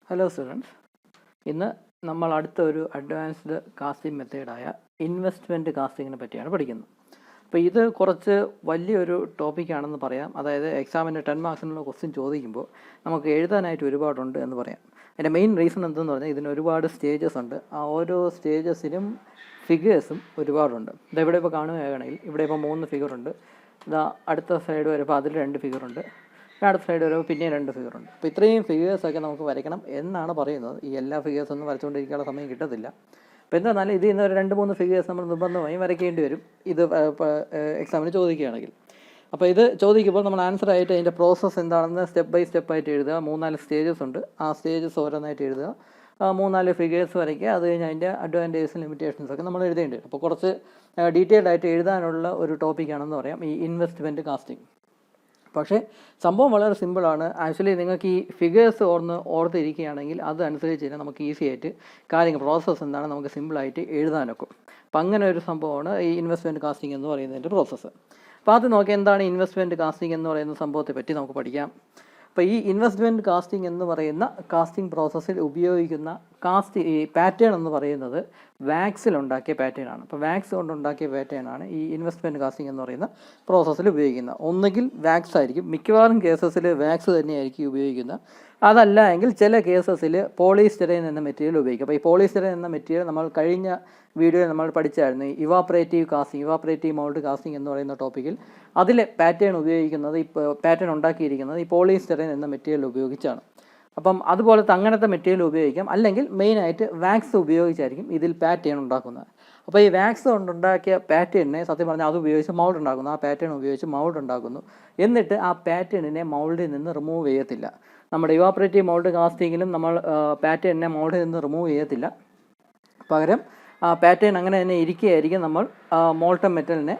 Hello students, ഇന്ന് നമ്മൾ അടുത്ത ഒരു അഡ്വാൻസ്ഡ് കാസ്റ്റിംഗ് മെത്തേഡായ ഇൻവെസ്റ്റ്മെൻറ്റ് കാസ്റ്റിങ്ങിനെ പറ്റിയാണ് പഠിക്കുന്നത്. അപ്പോൾ ഇത് കുറച്ച് വലിയൊരു ടോപ്പിക്കാണെന്ന് പറയാം. അതായത് എക്സാമിന് 10 മാർക്സിനുള്ള ക്വസ്റ്റ്യൻ ചോദിക്കുമ്പോൾ നമുക്ക് എഴുതാനായിട്ട് ഒരുപാടുണ്ട് എന്ന് പറയാം. അതിൻ്റെ മെയിൻ റീസൺ എന്തെന്ന് പറഞ്ഞാൽ ഇതിന് ഒരുപാട് സ്റ്റേജസ് ഉണ്ട്. ആ ഓരോ സ്റ്റേജസിനും ഫിഗേഴ്സും ഒരുപാടുണ്ട്. ഇതെവിടെ ഇപ്പോൾ കാണുകയാണെങ്കിൽ ഇവിടെ ഇപ്പോൾ 3 ഫിഗറുണ്ട്. ഇതാ അടുത്ത സൈഡ് വരുമ്പോൾ അതിൽ 2 ഫിഗറുണ്ട്. അടുത്ത സൈഡ് വരുമ്പോൾ പിന്നെയും 2 ഫിഗറുണ്ട്. അപ്പോൾ ഇത്രയും ഫിഗേഴ്സൊക്കെ നമുക്ക് വരയ്ക്കണം എന്നാണ് പറയുന്നത്. ഈ എല്ലാ ഫിഗേഴ്സൊന്നും വരച്ചുകൊണ്ടിരിക്കാനുള്ള സമയം കിട്ടത്തില്ല. അപ്പോൾ എന്താണെന്നാലും ഇതിൽ നിന്ന് ഒരു 2-3 ഫിഗേഴ്സ് നമ്മൾ നിർബന്ധമായും വരയ്ക്കേണ്ടി വരും ഇത് എക്സാമിന് ചോദിക്കുകയാണെങ്കിൽ. അപ്പോൾ ഇത് ചോദിക്കുമ്പോൾ നമ്മൾ ആൻസർ ആയിട്ട് അതിൻ്റെ പ്രോസസ്സ് എന്താണെന്ന് സ്റ്റെപ്പ് ബൈ സ്റ്റെപ്പായിട്ട് എഴുതുക. 3-4 സ്റ്റേജസ് ഉണ്ട്. ആ സ്റ്റേജസ് ഓരോന്നായിട്ട് എഴുതുക. 3-4 ഫിഗേഴ്സ് വരയ്ക്കുക. അത് കഴിഞ്ഞ് അതിൻ്റെ അഡ്വാൻറ്റേജസും ലിമിറ്റേഷൻസൊക്കെ നമ്മൾ എഴുതേണ്ടി വരും. അപ്പോൾ കുറച്ച് ഡീറ്റെയിൽഡ് ആയിട്ട് എഴുതാനുള്ള ഒരു ടോപ്പിക്കാണെന്ന് പറയാം ഈ ഇൻവെസ്റ്റ്മെൻറ്റ് കാസ്റ്റിംഗ്. പക്ഷേ സംഭവം വളരെ സിമ്പിളാണ്. ആക്ച്വലി നിങ്ങൾക്ക് ഈ ഫിഗേഴ്സ് ഓർത്തിരിക്കുകയാണെങ്കിൽ അതനുസരിച്ച് തന്നെ നമുക്ക് ഈസി ആയിട്ട് കാര്യങ്ങൾ പ്രോസസ്സ് എന്താണ് നമുക്ക് സിമ്പിളായിട്ട് എഴുതാനൊക്കും. അപ്പം അങ്ങനെ ഒരു സംഭവമാണ് ഈ ഇൻവെസ്റ്റ്മെൻറ്റ് കാസ്റ്റിംഗ് എന്ന് പറയുന്നതിൻ്റെ പ്രോസസ്സ്. അപ്പോൾ അത് നോക്കി എന്താണ് ഇൻവെസ്റ്റ്മെൻറ്റ് കാസ്റ്റിംഗ് എന്ന് പറയുന്ന സംഭവത്തെ പറ്റി നമുക്ക് പഠിക്കാം. അപ്പോൾ ഈ ഇൻവെസ്റ്റ്മെൻറ്റ് കാസ്റ്റിംഗ് എന്ന് പറയുന്ന കാസ്റ്റിംഗ് പ്രോസസ്സിൽ ഉപയോഗിക്കുന്ന ഈ പാറ്റേൺ എന്ന് പറയുന്നത് വാക്സിലുണ്ടാക്കിയ പാറ്റേൺ ആണ്. അപ്പോൾ വാക്സ് കൊണ്ടുണ്ടാക്കിയ പാറ്റേൺ ആണ് ഈ ഇൻവെസ്റ്റ്മെൻറ്റ് കാസ്റ്റിംഗ് എന്ന് പറയുന്ന പ്രോസസ്സിൽ ഉപയോഗിക്കുന്നത്. ഒന്നുകിൽ വാക്സ് ആയിരിക്കും, മിക്കവാറും കേസസിൽ വാക്സ് തന്നെയായിരിക്കും ഉപയോഗിക്കുന്നത്. അതല്ല എങ്കിൽ ചില കേസസിൽ പോളിസ്റ്റെറൈൻ എന്ന മെറ്റീരിയൽ ഉപയോഗിക്കും. അപ്പോൾ ഈ പോളിസ്റ്റെറൈൻ എന്ന മെറ്റീരിയൽ നമ്മൾ കഴിഞ്ഞ വീഡിയോയിൽ നമ്മൾ പഠിച്ചായിരുന്നു. ഈ ഇവാപ്പറേറ്റീവ് മൗൾഡ് കാസ്റ്റിംഗ് എന്ന് പറയുന്ന ടോപ്പിക്കിൽ അതിലെ പാറ്റേൺ ഉപയോഗിക്കുന്നത് പാറ്റേൺ ഉണ്ടാക്കിയിരിക്കുന്നത് ഈ പോളിസ്റ്റെറൈൻ എന്ന മെറ്റീരിയൽ ഉപയോഗിച്ചാണ്. അപ്പം അതുപോലത്തെ അങ്ങനത്തെ മെറ്റീരിയൽ ഉപയോഗിക്കാം. അല്ലെങ്കിൽ മെയിനായിട്ട് വാക്സ് ഉപയോഗിച്ചായിരിക്കും ഇതിൽ പാറ്റേൺ ഉണ്ടാക്കുന്നത്. അപ്പോൾ ഈ വാക്സ് കൊണ്ടുണ്ടാക്കിയ പാറ്റേണിനെ സത്യം പറഞ്ഞാൽ അത് ഉപയോഗിച്ച് മൗൾഡ് ഉണ്ടാക്കുന്നു. ആ പാറ്റേൺ ഉപയോഗിച്ച് മൗൾഡ് ഉണ്ടാക്കുന്നു. എന്നിട്ട് ആ പാറ്റേണിനെ മൗൾഡിൽ നിന്ന് റിമൂവ് ചെയ്യത്തില്ല. നമ്മുടെ ഇവാപ്പറേറ്റീവ് മൗൾഡ് കാസ്റ്റിങ്ങിലും നമ്മൾ പാറ്റേണിനെ മൗൾഡിൽ നിന്ന് റിമൂവ് ചെയ്യത്തില്ല. പകരം ആ പാറ്റേൺ അങ്ങനെ തന്നെ ഇരിക്കുകയായിരിക്കും. നമ്മൾ മോൾട്ടൺ മെറ്റലിനെ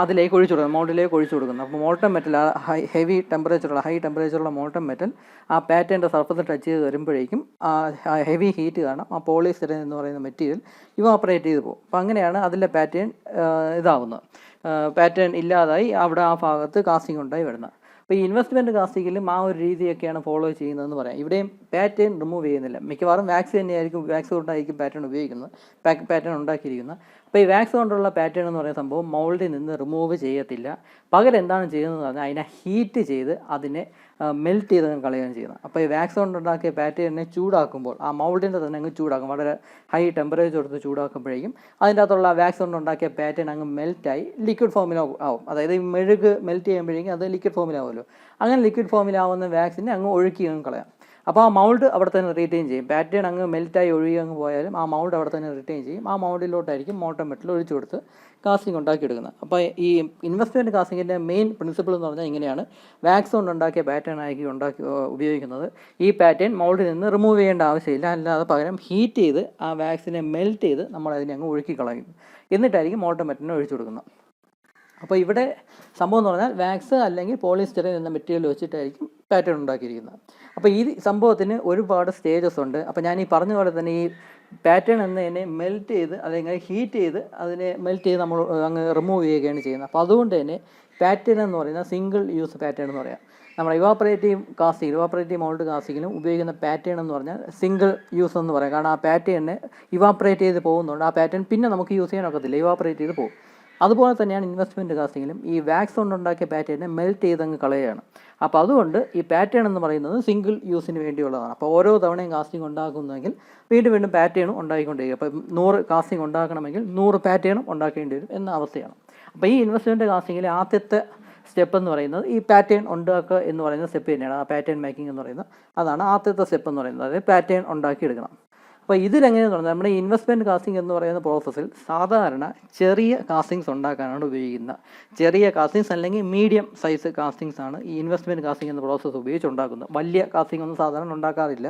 അതിലേക്ക് ഒഴിച്ചു കൊടുക്കുന്നത്, മൗൾഡിലേക്ക് ഒഴിച്ചു കൊടുക്കുന്നത്. അപ്പോൾ മോൾട്ടൺ മെറ്റൽ ഹൈ ടെമ്പറേച്ചറുള്ള മോൾട്ടൺ മെറ്റൽ ആ പാറ്റേണിൻ്റെ സർഫസ് ടച്ച് ചെയ്ത് വരുമ്പോഴേക്കും ഹെവി ഹീറ്റ് കാരണം ആ പോളിസ്റ്റെറൈൻ എന്ന് പറയുന്ന മെറ്റീരിയൽ ഇവാപ്പറേറ്റ് ചെയ്ത് പോകും. അപ്പോൾ അങ്ങനെയാണ് അതിൻ്റെ പാറ്റേൺ ഇതാവുന്നത്. പാറ്റേൺ ഇല്ലാതായി അവിടെ ആ ഭാഗത്ത് കാസ്റ്റിംഗ് ഉണ്ടായി വരുന്നത്. അപ്പോൾ ഈ ഇൻവെസ്റ്റ്മെൻറ്റ് കാസ്റ്റിങ്ങിലും ആ ഒരു രീതിയൊക്കെയാണ് ഫോളോ ചെയ്യുന്നതെന്ന് പറയാം. ഇവിടെയും പാറ്റേൺ റിമൂവ് ചെയ്യുന്നില്ല. മിക്കവാറും വാക്സ് തന്നെയായിരിക്കും, വാക്സ് കൊണ്ടായിരിക്കും പാറ്റേൺ ഉപയോഗിക്കുന്നത്, പാറ്റേൺ ഉണ്ടാക്കിയിരിക്കുന്നത്. അപ്പോൾ ഈ വാക്സ് കൊണ്ടുള്ള പാറ്റേൺ എന്ന് പറയുന്ന സംഭവം മൗൾഡിൽ നിന്ന് റിമൂവ് ചെയ്യത്തില്ല. പകരം എന്താണ് ചെയ്യുന്നതെന്ന് പറഞ്ഞാൽ അതിനെ ഹീറ്റ് ചെയ്ത് അതിനെ മെൽറ്റ് ചെയ്ത് കളയുകയാണ് ചെയ്യുന്നത്. അപ്പോൾ ഈ വാക്സ് കൊണ്ടുണ്ടാക്കിയ പാറ്റേണിനെ ചൂടാക്കുമ്പോൾ ആ മൗൾഡിൻ്റെ തന്നെ അങ്ങ് ചൂടാക്കും. വളരെ ഹൈ ടെമ്പറേച്ചർ എടുത്ത് ചൂടാക്കുമ്പോഴേക്കും അതിൻ്റെ അകത്തുള്ള വാക്സ് കൊണ്ടുണ്ടാക്കിയ പാറ്റേൺ അങ്ങ് മെൽറ്റായി ലിക്വിഡ് ഫോമിലാവും. അതായത് ഈ മെഴുക് മെൽറ്റ് ചെയ്യുമ്പോഴേക്കും അത് ലിക്വിഡ് ഫോമിലാവുമല്ലോ. അങ്ങനെ ലിക്വിഡ് ഫോമിലാവുന്ന വാക്സിനെ അങ്ങ് ഒഴുക്കി അങ്ങ് കളയാം. അപ്പോൾ ആ മൗൾഡ് അവിടെ തന്നെ റിറ്റെയിൻ ചെയ്യും. പാറ്റേൺ അങ്ങ് മെൽറ്റായി ഒഴുകി അങ്ങ് പോയാലും ആ മൗൾഡ് അവിടെ തന്നെ റിറ്റെയിൻ ചെയ്യും. ആ മൗൾഡിലോട്ടായിരിക്കും മോൾട്ടൺ മെറ്റൽ ഒഴിച്ചു കൊടുത്ത് കാസ്റ്റിംഗ് ഉണ്ടാക്കിയെടുക്കുന്നത്. അപ്പോൾ ഈ ഇൻവെസ്റ്റ്മെൻറ്റ് കാസ്റ്റിങ്ങിൻ്റെ മെയിൻ പ്രിൻസിപ്പിൾ എന്ന് പറഞ്ഞാൽ ഇങ്ങനെയാണ്. വാക്സ് കൊണ്ടുണ്ടാക്കിയ പാറ്റേൺ ആയിരിക്കും ഉപയോഗിക്കുന്നത്. ഈ പാറ്റേൺ മൗൾഡിൽ നിന്ന് റിമൂവ് ചെയ്യേണ്ട ആവശ്യമില്ല. അല്ലാതെ പകരം ഹീറ്റ് ചെയ്ത് ആ വാക്സിനെ മെൽറ്റ് ചെയ്ത് നമ്മൾ അതിനെ അങ്ങ് ഒഴുക്കി കളയും. എന്നിട്ടായിരിക്കും മോൾട്ടൺ മെറ്റലിനെ ഒഴിച്ചു കൊടുക്കുന്നത്. അപ്പോൾ ഇവിടെ സംഭവം എന്ന് പറഞ്ഞാൽ വാക്സ് അല്ലെങ്കിൽ പോളിസ്റ്റെറൈൻ എന്ന മെറ്റീരിയൽ വെച്ചിട്ടായിരിക്കും പാറ്റേൺ ഉണ്ടാക്കിയിരിക്കുന്നത്. അപ്പോൾ ഈ സംഭവത്തിന് ഒരുപാട് സ്റ്റേജസ് ഉണ്ട്. അപ്പോൾ ഞാൻ ഈ പറഞ്ഞ പോലെ തന്നെ ഈ പാറ്റേൺ എന്നതിനെ മെൽറ്റ് ചെയ്ത് അല്ലെങ്കിൽ ഹീറ്റ് ചെയ്ത് അതിനെ മെൽറ്റ് ചെയ്ത് നമ്മൾ അങ്ങ് റിമൂവ് ചെയ്യുകയാണ് ചെയ്യുന്നത്. അപ്പോൾ അതുകൊണ്ട് തന്നെ പാറ്റേൺ എന്ന് പറയുന്നത് സിംഗിൾ യൂസ് പാറ്റേൺ എന്ന് പറയാം. നമ്മുടെ ഇവാപ്പറേറ്റീവ് മൗൾഡ് കാസ്റ്റിങ്ങിലും ഉപയോഗിക്കുന്ന പാറ്റേൺ എന്ന് പറഞ്ഞാൽ സിംഗിൾ യൂസ് എന്ന് പറയാം. കാരണം ആ പാറ്റേണിനെ ഇവാപ്പറേറ്റ് ചെയ്ത് പോകുന്നുണ്ട്. ആ പാറ്റേൺ പിന്നെ നമുക്ക് യൂസ് ചെയ്യാൻ ഒക്കത്തില്ല, ഇവാപ്പറേറ്റ് ചെയ്ത് പോകും. അതുപോലെ തന്നെയാണ് ഇൻവെസ്റ്റ്മെൻറ്റ് കാസ്റ്റിങ്ങിലും ഈ വാക്സ് കൊണ്ടുണ്ടാക്കിയ പാറ്റേണിനെ മെൽറ്റ് ചെയ്തങ്ങ് കളയുകയാണ്. അപ്പോൾ അതുകൊണ്ട് ഈ പാറ്റേൺ എന്ന് പറയുന്നത് സിംഗിൾ യൂസിന് വേണ്ടിയുള്ളതാണ്. അപ്പോൾ ഓരോ തവണയും കാസ്റ്റിംഗ് ഉണ്ടാക്കുന്നെങ്കിൽ വീണ്ടും പാറ്റേണും ഉണ്ടാക്കിക്കൊണ്ടിരിക്കും. അപ്പോൾ 100 കാസ്റ്റിംഗ് ഉണ്ടാക്കണമെങ്കിൽ 100 പാറ്റേണും ഉണ്ടാക്കേണ്ടി വരും എന്ന അവസ്ഥയാണ്. അപ്പോൾ ഈ ഇൻവെസ്റ്റ്മെൻറ്റ് കാസ്റ്റിങ്ങിലെ ആദ്യത്തെ സ്റ്റെപ്പ് എന്ന് പറയുന്നത് ഈ പാറ്റേൺ ഉണ്ടാക്കുക എന്ന് പറയുന്ന സ്റ്റെപ്പ് തന്നെയാണ്. ആ പാറ്റേൺ മേക്കിംഗ് എന്ന് പറയുന്നത് അതാണ് ആദ്യത്തെ സ്റ്റെപ്പ് എന്ന് പറയുന്നത്. അതായത് പാറ്റേൺ ഉണ്ടാക്കിയെടുക്കണം. അപ്പോൾ ഇതിലെങ്ങനെയെന്ന് പറഞ്ഞാൽ നമ്മുടെ ഇൻവെസ്റ്റ്മെൻറ്റ് കാസ്റ്റിംഗ് എന്ന് പറയുന്ന പ്രോസസ്സിൽ സാധാരണ ചെറിയ കാസ്റ്റിങ്സ് ഉണ്ടാക്കാനാണ് ഉപയോഗിക്കുന്നത്. ചെറിയ കാസ്റ്റിങ്സ് അല്ലെങ്കിൽ മീഡിയം സൈസ് കാസ്റ്റിങ്സ് ആണ് ഈ ഇൻവെസ്റ്റ്മെൻറ്റ് കാസ്റ്റിംഗ് എന്ന പ്രോസസ്സ് ഉപയോഗിച്ച് ഉണ്ടാക്കുന്നത്. വലിയ കാസ്റ്റിംഗ് ഒന്നും സാധാരണ ഉണ്ടാക്കാറില്ല.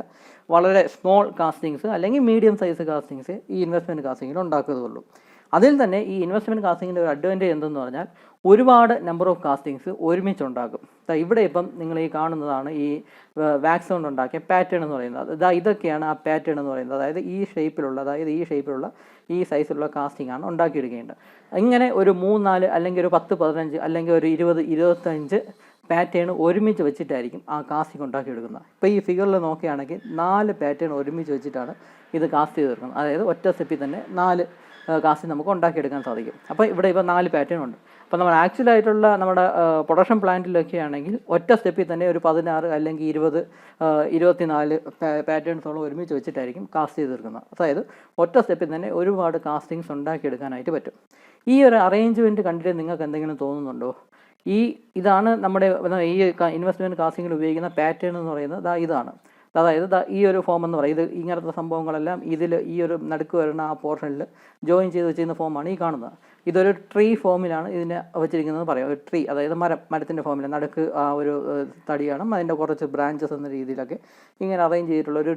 വളരെ സ്മോൾ കാസ്റ്റിങ്സ് അല്ലെങ്കിൽ മീഡിയം സൈസ് കാസ്റ്റിങ്സ് ഈ ഇൻവെസ്റ്റ്മെൻറ്റ് കാസ്റ്റിങ്ങിൽ ഉണ്ടാക്കുന്നതുള്ളൂ. അതിൽ തന്നെ ഈ ഇൻവെസ്റ്റ്മെൻറ്റ് കാസ്റ്റിങ്ങിൻ്റെ ഒരു അഡ്വാൻറ്റേജ് എന്തെന്ന് പറഞ്ഞാൽ ഒരുപാട് നമ്പർ ഓഫ് കാസ്റ്റിങ്സ് ഒരുമിച്ചുണ്ടാക്കും. ഇവിടെ ഇപ്പം നിങ്ങൾ ഈ കാണുന്നതാണ് ഈ വാക്സ് കൊണ്ടുണ്ടാക്കിയ പാറ്റേൺ എന്ന് പറയുന്നത്. ഇതൊക്കെയാണ് ആ പാറ്റേൺ എന്ന് പറയുന്നത്. അതായത് ഈ ഷേപ്പിലുള്ള ഈ സൈസിലുള്ള കാസ്റ്റിംഗ് ആണ് ഉണ്ടാക്കിയെടുക്കേണ്ടത്. ഇങ്ങനെ ഒരു 3-4 അല്ലെങ്കിൽ ഒരു 10-15 അല്ലെങ്കിൽ ഒരു 20-25 പാറ്റേൺ ഒരുമിച്ച് വെച്ചിട്ടായിരിക്കും ആ കാസ്റ്റിംഗ് ഉണ്ടാക്കിയെടുക്കുന്നത്. ഇപ്പോൾ ഈ ഫിഗറിൽ നോക്കുകയാണെങ്കിൽ 4 പാറ്റേൺ ഒരുമിച്ച് വെച്ചിട്ടാണ് ഇത് കാസ്റ്റ് ചെയ്ത് തീർക്കുന്നത്. അതായത് ഒറ്റ സ്റ്റെപ്പിൽ തന്നെ 4 കാസ്റ്റിംഗ് നമുക്ക് ഉണ്ടാക്കിയെടുക്കാൻ സാധിക്കും. അപ്പോൾ ഇവിടെ ഇപ്പോൾ 4 പാറ്റേൺ ഉണ്ട്. അപ്പോൾ നമ്മൾ ആക്ച്വലായിട്ടുള്ള നമ്മുടെ പ്രൊഡക്ഷൻ പ്ലാന്റിലൊക്കെ ആണെങ്കിൽ ഒറ്റ സ്റ്റെപ്പിൽ തന്നെ ഒരു 16 അല്ലെങ്കിൽ 20, 24 പാറ്റേൺസോളം ഒരുമിച്ച് വെച്ചിട്ടായിരിക്കും കാസ്റ്റ് ചെയ്ത് തീർക്കുന്നത്. അതായത് ഒറ്റ സ്റ്റെപ്പിൽ തന്നെ ഒരുപാട് കാസ്റ്റിങ്സ് ഉണ്ടാക്കിയെടുക്കാനായിട്ട് പറ്റും. ഈ ഒരു അറേഞ്ച്മെൻറ്റ് കണ്ടിട്ട് നിങ്ങൾക്ക് എന്തെങ്കിലും തോന്നുന്നുണ്ടോ? ഇതാണ് നമ്മുടെ ഈ ഇൻവെസ്റ്റ്മെൻറ്റ് കാസ്റ്റിങ്ങിൽ ഉപയോഗിക്കുന്ന പാറ്റേൺ എന്ന് പറയുന്നത് ഇതാണ്. അതായത് ഈ ഒരു ഫോം എന്ന് പറയും. ഇത് ഇങ്ങനത്തെ സംഭവങ്ങളെല്ലാം ഈ ഒരു നടുക്ക് വരുന്ന ആ പോർഷനിൽ ജോയിൻ ചെയ്ത് വെച്ചിരുന്ന ഫോമാണ് ഈ കാണുന്നത്. ഇതൊരു ട്രീ ഫോമിലാണ് ഇതിനെ വെച്ചിരിക്കുന്നത് പറയാം. ഒരു ട്രീ, അതായത് മരത്തിൻ്റെ ഫോമിൽ നടുക്ക് ആ ഒരു തടിയാണ്, അതിൻ്റെ കുറച്ച് ബ്രാഞ്ചസ് എന്ന രീതിയിലൊക്കെ ഇങ്ങനെ അറേഞ്ച് ചെയ്തിട്ടുള്ള ഒരു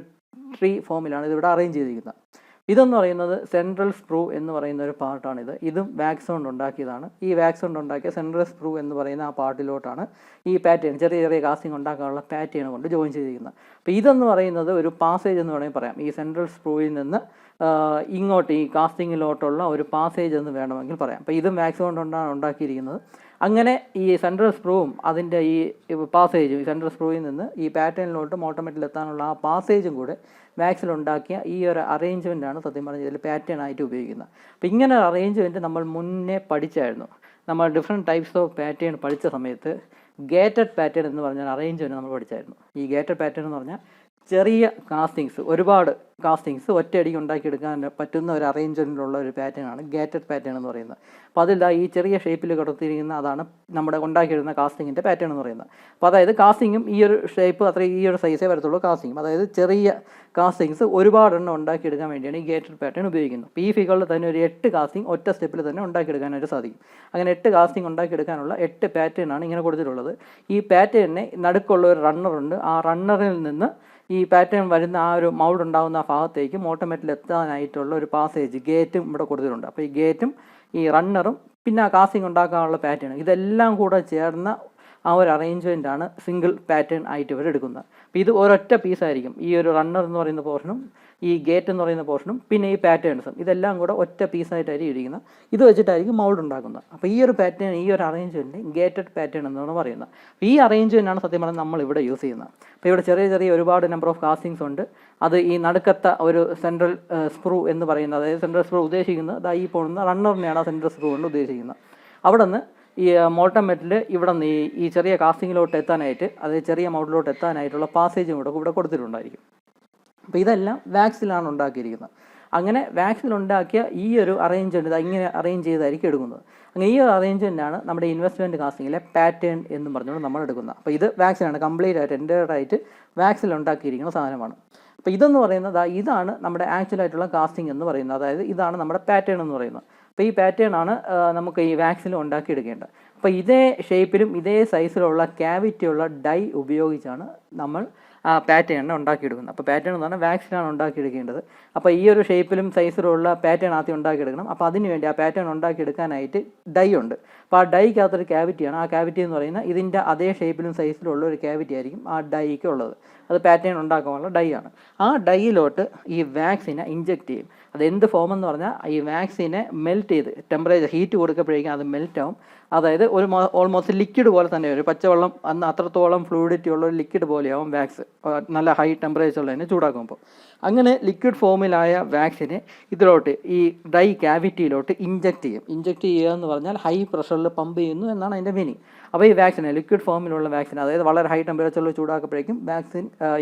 ട്രീ ഫോമിലാണ് ഇതിവിടെ അറേഞ്ച് ചെയ്തിരിക്കുന്നത്. ഇതെന്ന് പറയുന്നത് സെൻട്രൽ സ്ക്രൂ എന്ന് പറയുന്ന ഒരു പാർട്ടാണിത്. ഇതും വാക്സ് കൊണ്ട് ഉണ്ടാക്കിയതാണ്. ഈ വാക്സ് കൊണ്ട് ഉണ്ടാക്കിയ സെൻട്രൽ സ്ക്രൂ എന്ന് പറയുന്ന ആ പാർട്ടിലോട്ടാണ് ഈ പാറ്റേൺ, ചെറിയ ചെറിയ കാസ്റ്റിംഗ് ഉണ്ടാക്കാനുള്ള പാറ്റേൺ കൊണ്ട് ജോയിൻ ചെയ്തിരിക്കുന്നത്. അപ്പോൾ ഇതെന്ന് പറയുന്നത് ഒരു പാസേജ് എന്ന് വേണമെങ്കിൽ പറയാം. ഈ സെൻട്രൽ സ്ക്രൂവിൽ നിന്ന് ഇങ്ങോട്ട് ഈ കാസ്റ്റിങ്ങിലോട്ടുള്ള ഒരു പാസേജ് എന്ന് വേണമെങ്കിൽ പറയാം. അപ്പോൾ ഇതും വാക്സ് കൊണ്ടാണ് ഉണ്ടാക്കിയിരിക്കുന്നത്. അങ്ങനെ ഈ സെൻട്രൽ സ്ക്രൂവും അതിൻ്റെ ഈ പാസേജും, ഈ സെൻട്രൽ സ്ക്രൂവിൽ നിന്ന് ഈ പാറ്റേണിലോട്ട് മോട്ടോമെറ്റിൽ എത്താനുള്ള ആ പാസേജും കൂടെ വാക്സിലുണ്ടാക്കിയ ഈ ഒരു അറേഞ്ച്മെൻറ്റാണ് സത്യം പറഞ്ഞാൽ ഇതിൽ പാറ്റേൺ ആയിട്ട് ഉപയോഗിക്കുന്നത്. അപ്പോൾ ഇങ്ങനെ ഒരു അറേഞ്ച്മെൻറ്റ് നമ്മൾ മുന്നേ പഠിച്ചായിരുന്നു. നമ്മൾ ഡിഫറെൻറ്റ് ടൈപ്സ് ഓഫ് പാറ്റേൺ പഠിച്ച സമയത്ത് ഗേറ്റഡ് പാറ്റേൺ എന്ന് പറഞ്ഞാൽ അറേഞ്ച്മെൻറ്റ് നമ്മൾ പഠിച്ചായിരുന്നു. ഈ ഗേറ്റഡ് പാറ്റേൺ എന്ന് പറഞ്ഞാൽ ചെറിയ കാസ്റ്റിങ്സ്, ഒരുപാട് കാസ്റ്റിങ്സ് ഒറ്റയടിക്ക് ഉണ്ടാക്കിയെടുക്കാൻ പറ്റുന്ന ഒരു അറേഞ്ച്മെൻറ്റിലുള്ള ഒരു പാറ്റേണാണ് ഗേറ്റഡ് പാറ്റേൺ എന്ന് പറയുന്നത്. അപ്പോൾ അതിൽ ഈ ചെറിയ ഷേപ്പിൽ കൊടുത്തിരിക്കുന്ന അതാണ് നമ്മുടെ ഉണ്ടാക്കിയെടുക്കുന്ന കാസ്റ്റിങ്ങിൻ്റെ പാറ്റേൺ എന്ന് പറയുന്നത്. അപ്പോൾ അതായത് കാസ്റ്റിങ്ങും ഈ ഒരു ഷേപ്പ് ഈ ഒരു സൈസേ വരത്തുള്ളൂ കാസ്റ്റിങ്ങും. അതായത് ചെറിയ കാസ്റ്റിങ്സ് ഒരുപാടെണ്ണം ഉണ്ടാക്കിയെടുക്കാൻ വേണ്ടിയാണ് ഈ ഗേറ്റഡ് പാറ്റേൺ ഉപയോഗിക്കുന്നത്. അപ്പോൾ ഈ ഫിഗറിൽ തന്നെ ഒരു 8 കാസ്റ്റിംഗ് ഒറ്റ സ്റ്റെപ്പിൽ തന്നെ ഉണ്ടാക്കിയെടുക്കാനായിട്ട് സാധിക്കും. അങ്ങനെ 8 കാസ്റ്റിംഗ് ഉണ്ടാക്കിയെടുക്കാനുള്ള 8 പാറ്റേണാണ് ഇങ്ങനെ കൊടുത്തിട്ടുള്ളത്. ഈ പാറ്റേണിനെ നടുക്കുള്ള ഒരു റണ്ണറുണ്ട്. ആ റണ്ണറിൽ നിന്ന് ഈ പാറ്റേൺ വരുന്ന ആ ഒരു മൗൾഡ് ഉണ്ടാകുന്ന ആ ഭാഗത്തേക്ക് ഓട്ടോമാറ്റിൽ എത്താനായിട്ടുള്ള ഒരു പാസേജ് ഗേറ്റും ഇവിടെ കൊടുത്തിട്ടുണ്ട്. അപ്പോൾ ഈ ഗേറ്റും ഈ റണ്ണറും പിന്നെ ആ കാസ്റ്റിംഗ് ഉണ്ടാക്കാനുള്ള പാറ്റേൺ ഇതെല്ലാം കൂടെ ചേർന്ന ആ ഒരു അറേഞ്ച്മെൻറ്റാണ് സിംഗിൾ പാറ്റേൺ ആയിട്ട് ഇവർ എടുക്കുന്നത്. അപ്പോൾ ഇത് ഒരൊറ്റ പീസായിരിക്കും. ഈ ഒരു റണ്ണർ എന്ന് പറയുന്ന പോർഷനും ഈ ഗേറ്റ് എന്ന് പറയുന്ന പോർഷനും പിന്നെ ഈ പാറ്റേൺസും ഇതെല്ലാം കൂടെ ഒറ്റ പീസായിട്ടായിരിക്കും ഇരിക്കുന്നത്. ഇത് വെച്ചിട്ടായിരിക്കും മൗൾഡ് ഉണ്ടാക്കുന്നത്. അപ്പോൾ ഈ ഒരു പാറ്റേൺ, ഈ ഒരു അറേഞ്ച്മെൻറ്റ് ഗേറ്റഡ് പാറ്റേൺ എന്നാണ് പറയുന്നത്. അപ്പോൾ ഈ അറേഞ്ച്മെൻറ്റാണ് സത്യം പറഞ്ഞാൽ നമ്മൾ ഇവിടെ യൂസ് ചെയ്യുന്നത്. അപ്പോൾ ഇവിടെ ചെറിയ ചെറിയ ഒരുപാട് നമ്പർ ഓഫ് കാസ്റ്റിങ്സ് ഉണ്ട്. അത് ഈ നടുക്കത്ത ഒരു സെൻട്രൽ സ്ക്രൂ എന്ന് പറയുന്നത്, അതായത് സെൻട്രൽ സ്ക്രൂ ഉദ്ദേശിക്കുന്നത് ഈ പോകുന്ന റണ്ണറിനെയാണ് ആ സെൻട്രൽ സ്ക്രൂ കൊണ്ട് ഉദ്ദേശിക്കുന്നത്. അവിടെ നിന്ന് ഈ മോൾട്ടൺ മെറ്റൽ ഇവിടെ നിന്ന് ഈ ചെറിയ കാസ്റ്റിങ്ങിലോട്ട് എത്താനായിട്ട്, അതായത് ചെറിയ മൗൾഡിലോട്ട് എത്താനായിട്ടുള്ള പാസേജും ഇവിടെ കൊടുത്തിട്ടുണ്ടായിരിക്കും. അപ്പോൾ ഇതെല്ലാം വാക്സിലാണ് ഉണ്ടാക്കിയിരിക്കുന്നത്. അങ്ങനെ വാക്സിലുണ്ടാക്കിയ ഈ ഒരു അറേഞ്ച്മെൻറ്റ് ഇങ്ങനെ അറേഞ്ച് ചെയ്തായിരിക്കും എടുക്കുന്നത്. അങ്ങനെ ഈ ഒരു അറേഞ്ച്മെൻറ്റാണ് നമ്മുടെ ഇൻവെസ്റ്റ്മെൻറ്റ് കാസ്റ്റിങ്ങിലെ പാറ്റേൺ എന്ന് പറഞ്ഞുകൊണ്ട് നമ്മൾ എടുക്കുന്നത്. അപ്പോൾ ഇത് വാക്സിനാണ്, കംപ്ലീറ്റ് ആയിട്ട് എൻ്റയറായിട്ട് വാക്സിലുണ്ടാക്കിയിരിക്കുന്ന സാധനമാണ്. അപ്പോൾ ഇതെന്ന് പറയുന്നത് ഇതാണ് നമ്മുടെ ആക്ച്വലായിട്ടുള്ള കാസ്റ്റിംഗ് എന്ന് പറയുന്നത്. അതായത് ഇതാണ് നമ്മുടെ പാറ്റേൺ എന്ന് പറയുന്നത്. അപ്പോൾ ഈ പാറ്റേൺ ആണ് നമുക്ക് ഈ വാക്സിൽ ഉണ്ടാക്കിയെടുക്കേണ്ടത്. അപ്പോൾ ഇതേ ഷേപ്പിലും ഇതേ സൈസിലുള്ള ക്യാവിറ്റിയുള്ള ഡൈ ഉപയോഗിച്ചാണ് നമ്മൾ പാറ്റേണിനെ ഉണ്ടാക്കിയെടുക്കുന്നത്. അപ്പോൾ പാറ്റേൺ എന്ന് പറഞ്ഞാൽ വാക്സിനാണ് ഉണ്ടാക്കിയെടുക്കേണ്ടത്. അപ്പോൾ ഈ ഒരു ഷേപ്പിലും സൈസിലുള്ള പാറ്റേൺ ആദ്യം ഉണ്ടാക്കിയെടുക്കണം. അപ്പോൾ അതിന് വേണ്ടി ആ പാറ്റേൺ ഉണ്ടാക്കിയെടുക്കാനായിട്ട് ഡൈ ഉണ്ട്. അപ്പോൾ ആ ഡൈക്കകത്തൊരു ക്യാവിറ്റിയാണ്. ആ ക്യാവിറ്റി എന്ന് പറയുന്നത് ഇതിൻ്റെ അതേ ഷേപ്പിലും സൈസിലും ഉള്ള ഒരു ക്യാവിറ്റി ആയിരിക്കും ആ ഡൈക്ക് ഉള്ളത്. അത് പാറ്റേൺ ഉണ്ടാക്കാനുള്ള ഡൈ ആണ്. ആ ഡൈയിലോട്ട് ഈ വാക്സിനെ ഇഞ്ചെക്റ്റ് ചെയ്യും. അത് എന്ത് ഫോം എന്ന് പറഞ്ഞാൽ ഈ വാക്സിനെ മെൽറ്റ് ചെയ്ത് ടെമ്പറേച്ചർ ഹീറ്റ് കൊടുക്കപ്പോഴേക്കും അത് മെൽറ്റ് ആവും. അതായത് ഒരു ഓൾമോസ്റ്റ് ലിക്വിഡ് പോലെ തന്നെ ഒരു പച്ചവെള്ളം അന്ന് അത്രത്തോളം ഫ്ലൂയിഡിറ്റി ഉള്ള ഒരു ലിക്വിഡ് പോലെയാവും വാക്സ് നല്ല ഹൈ ടെമ്പറേച്ചറിൽ ചൂടാക്കുമ്പോൾ. അങ്ങനെ ലിക്വിഡ് ഫോമിലായ വാക്സിനെ ഇതിലോട്ട് ഈ ഡൈ ക്യാവിറ്റിയിലോട്ട് ഇഞ്ചെക്റ്റ് ചെയ്യും. ഇഞ്ചെക്റ്റ് ചെയ്യുക എന്ന് പറഞ്ഞാൽ ഹൈ പ്രഷറിൽ പമ്പ് ചെയ്യുന്നു എന്നാണ് അതിൻ്റെ മീനിങ്. അപ്പോൾ ഈ വാക്സിനെ ലിക്വിഡ് ഫോമിലുള്ള വാക്സിൻ, അതായത് വളരെ ഹൈ ടെമ്പറേച്ചറിൽ ചൂടാക്കുമ്പോഴേക്കും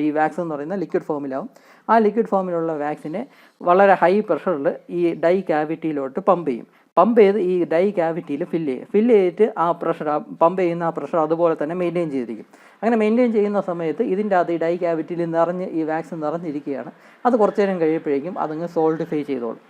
ഈ വാക്സിൻ എന്ന് പറയുന്ന ലിക്വിഡ് ഫോമിലാവും. ആ ലിക്വിഡ് ഫോമിലുള്ള വാക്സിനെ വളരെ ഹൈ പ്രഷറിൽ ഈ ഡൈ ക്യാവിറ്റിയിലോട്ട് പമ്പ് ചെയ്യും. പമ്പ് ചെയ്ത് ഈ ഡൈ ക്യാവിറ്റിയിൽ ഫില്ല് ചെയ്തിട്ട് ആ പ്രഷർ, പമ്പ് ചെയ്യുന്ന ആ പ്രഷർ അതുപോലെ തന്നെ മെയിൻറ്റെയിൻ ചെയ്തിരിക്കും. അങ്ങനെ മെയിൻറ്റെയിൻ ചെയ്യുന്ന സമയത്ത് ഇതിൻ്റെ അത് ഈ ഡൈ ക്യാവിറ്റിയിൽ ഈ വാക്സിൻ നിറഞ്ഞിരിക്കുകയാണ്. അത് കുറച്ച് നേരം കഴിയുമ്പോഴേക്കും അതങ്ങ് സോൾഡിഫൈ ചെയ്തോളും.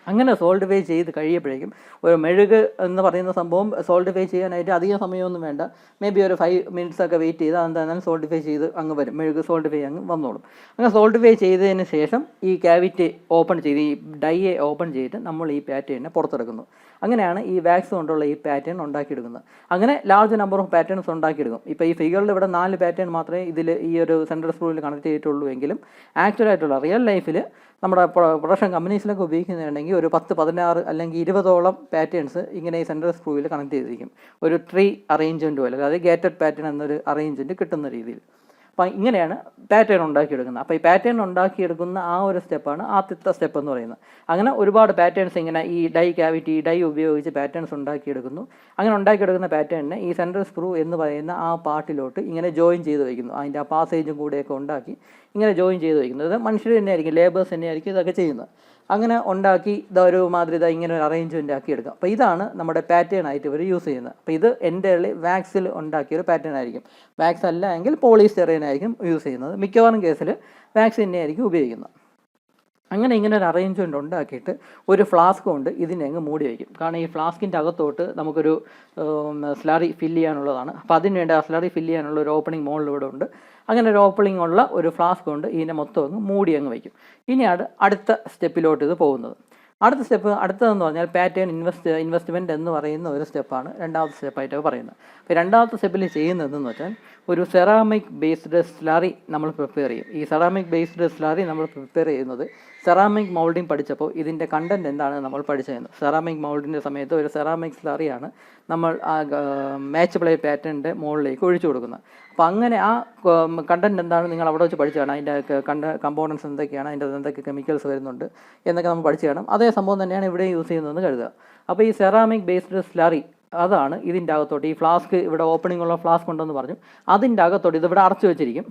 അങ്ങനെ സോൾഡിഫൈ ചെയ്ത് കഴിയുമ്പോഴേക്കും ഒരു മെഴുക് എന്ന് പറയുന്ന സംഭവം സോൾഡിഫൈ ചെയ്യാനായിട്ട് അധികം സമയമൊന്നും വേണ്ട. മേ ബി ഒരു 5 minutes ഒക്കെ വെയിറ്റ് ചെയ്ത് അതെന്തായാലും സോൾഡിഫൈ ചെയ്ത് അങ്ങ് വരും. മെഴുക് സോൾഡിഫൈ അങ്ങ് വന്നോളും. അങ്ങനെ സോൾഡിഫൈ ചെയ്തതിന് ശേഷം ഈ ക്യാവിറ്റി ഓപ്പൺ ചെയ്ത് ഈ ഡൈയെ ഓപ്പൺ ചെയ്തിട്ട് നമ്മൾ ഈ പാറ്റേണിനെ പുറത്തെടുക്കുന്നു. അങ്ങനെയാണ് ഈ വാക്സ് കൊണ്ടുള്ള ഈ പാറ്റേൺ ഉണ്ടാക്കിയെടുക്കുന്നത്. അങ്ങനെ ലാർജ് നമ്പർ ഓഫ് പാറ്റേൺസ് ഉണ്ടാക്കിയെടുക്കും. ഇപ്പോൾ ഈ ഫിഗറിൽ ഇവിടെ 4 പാറ്റേൺ മാത്രമേ ഇതിൽ ഈ ഒരു സെൻട്രൽ സ്ക്രൂവിൽ കണക്ട് ചെയ്തിട്ടുള്ളൂ എങ്കിലും ആക്ച്വലായിട്ടുള്ള റിയൽ ലൈഫിൽ നമ്മുടെ പ്രൊഡക്ഷൻ കമ്പനീസിലൊക്കെ ഉപയോഗിക്കുന്നതാണെങ്കിൽ ഒരു 10, 16 അല്ലെങ്കിൽ 20ഓളം പാറ്റേൺസ് ഇങ്ങനെ ഈ സെൻട്രൽ സ്ക്രൂവിൽ കണക്ട് ചെയ്തിരിക്കും. ഒരു ട്രീ അറേഞ്ച്മെൻറ്റ് പോലെ, അതായത് ഗേറ്റഡ് പാറ്റേൺ എന്നൊരു അറേഞ്ച്മെൻറ്റ് കിട്ടുന്ന രീതിയിൽ. അപ്പം ഇങ്ങനെയാണ് പാറ്റേൺ ഉണ്ടാക്കിയെടുക്കുന്നത്. അപ്പോൾ ഈ പാറ്റേൺ ഉണ്ടാക്കിയെടുക്കുന്ന ആ ഒരു സ്റ്റെപ്പാണ് ആദ്യത്തെ സ്റ്റെപ്പ് എന്ന് പറയുന്നത്. അങ്ങനെ ഒരുപാട് പാറ്റേൺസ് ഇങ്ങനെ ഈ ഡൈ ക്യാവിറ്റി, ഡൈ ഉപയോഗിച്ച് പാറ്റേൺസ് ഉണ്ടാക്കിയെടുക്കുന്നു. അങ്ങനെ ഉണ്ടാക്കിയെടുക്കുന്ന പാറ്റേണിനെ ഈ സെൻട്രൽ സ്ക്രൂ എന്ന് പറയുന്ന ആ പാർട്ടിലോട്ട് ഇങ്ങനെ ജോയിൻ ചെയ്ത് വയ്ക്കുന്നു. അതിൻ്റെ ആ പാസേജും കൂടെയൊക്കെ ഉണ്ടാക്കി ഇങ്ങനെ ജോയിൻ ചെയ്ത് വയ്ക്കുന്നത് മനുഷ്യർ തന്നെയായിരിക്കും, ലേബേഴ്സ് തന്നെയായിരിക്കും ഇതൊക്കെ ചെയ്യുന്നത്. അങ്ങനെ ഉണ്ടാക്കി ഒരു മാതിരി ഇങ്ങനെ ഒരു അറേഞ്ച്മെൻ്റ് ആക്കി എടുക്കുക. അപ്പോൾ ഇതാണ് നമ്മുടെ പാറ്റേൺ ആയിട്ട് ഇവർ യൂസ് ചെയ്യുന്നത്. അപ്പോൾ ഇത് എൻ്റെ വാക്സിൽ ഉണ്ടാക്കിയൊരു പാറ്റേൺ ആയിരിക്കും. വാക്സ് അല്ല എങ്കിൽ പോളിസ്റ്റെറൈൻ ആയിരിക്കും യൂസ് ചെയ്യുന്നത്. മിക്കവാറും കേസിൽ വാക്സ് തന്നെയായിരിക്കും ഉപയോഗിക്കുന്നത്. അങ്ങനെ ഇങ്ങനെ ഒരു അറേഞ്ച്മെൻറ്റ് ഉണ്ടാക്കിയിട്ട് ഒരു ഫ്ലാസ്ക് കൊണ്ട് ഇതിനെ അങ്ങ് മൂടി വയ്ക്കും. കാരണം ഈ ഫ്ലാസ്കിൻ്റെ അകത്തോട്ട് നമുക്കൊരു സ്ലറി ഫില്ല് ചെയ്യാനുള്ളതാണ്. അപ്പോൾ അതിനുവേണ്ടി ആ സ്ലറി ഫില്ല് ചെയ്യാനുള്ള ഒരു ഓപ്പണിംഗ് മോളിലൂടെ ഉണ്ട്. അങ്ങനെ ഒരു ഓപ്പണിംഗ് ഉള്ള ഒരു ഫ്ലാസ്ക് കൊണ്ട് ഇതിനെ മൊത്തം അങ്ങ് മൂടി അങ്ങ് വയ്ക്കും. ഇനിയാണ് അടുത്ത സ്റ്റെപ്പിലോട്ട് ഇത് പോകുന്നത്. അടുത്തതെന്ന് പറഞ്ഞാൽ പാറ്റേൺ ഇൻവെസ്റ്റ്മെൻറ്റ് എന്ന് പറയുന്ന ഒരു സ്റ്റെപ്പാണ് രണ്ടാമത്തെ സ്റ്റെപ്പായിട്ട് പറയുന്നത്. അപ്പോൾ രണ്ടാമത്തെ സ്റ്റെപ്പിൽ ചെയ്യുന്നതെന്ന് വെച്ചാൽ ഒരു സെറാമിക് ബേസ്ഡ് സ്ലറി നമ്മൾ പ്രിപ്പയർ ചെയ്യും. ഈ സെറാമിക് ബേസ്ഡ് സ്ലറി നമ്മൾ പ്രിപ്പയർ ചെയ്യുന്നത് സെറാമിക് മൗൾഡിങ് പഠിച്ചപ്പോൾ ഇതിൻ്റെ കണ്ടൻറ്റ് എന്താണ് നമ്മൾ പഠിച്ചിരുന്നത്. സെറാമിക് മൗൾഡിൻ്റെ സമയത്ത് ഒരു സെറാമിക് സ്ലറിയാണ് നമ്മൾ ആ മാച്ച് പ്ലേ പാറ്റേണിൻ്റെ മുകളിലേക്ക് ഒഴിച്ചു കൊടുക്കുന്നത്. അപ്പോൾ അങ്ങനെ ആ കണ്ടൻറ്റ് എന്താണ് നിങ്ങൾ അവിടെ വെച്ച് പഠിച്ചു കാണാം. അതിൻ്റെ കമ്പോണൻസ് എന്തൊക്കെയാണ്, അതിൻ്റെ എന്തൊക്കെ കെമിക്കൽസ് വരുന്നുണ്ട് എന്നൊക്കെ നമ്മൾ പഠിച്ചു കാണാം. അതേ സംഭവം തന്നെയാണ് ഇവിടെ യൂസ് ചെയ്യുന്നതെന്ന് കരുതുക. അപ്പോൾ ഈ സെറാമിക് ബേസ്ഡ് സ്ലറി അതാണ് ഇതിൻ്റെ അകത്തോട്ട്, ഈ ഫ്ലാസ്ക് ഇവിടെ ഓപ്പണിംഗ് ഉള്ള ഫ്ലാസ്ക് ഉണ്ടെന്ന് പറഞ്ഞു, അതിൻ്റെ അകത്തോട്ട് ഇതിവിടെ അടച്ചു വെച്ചിരിക്കും.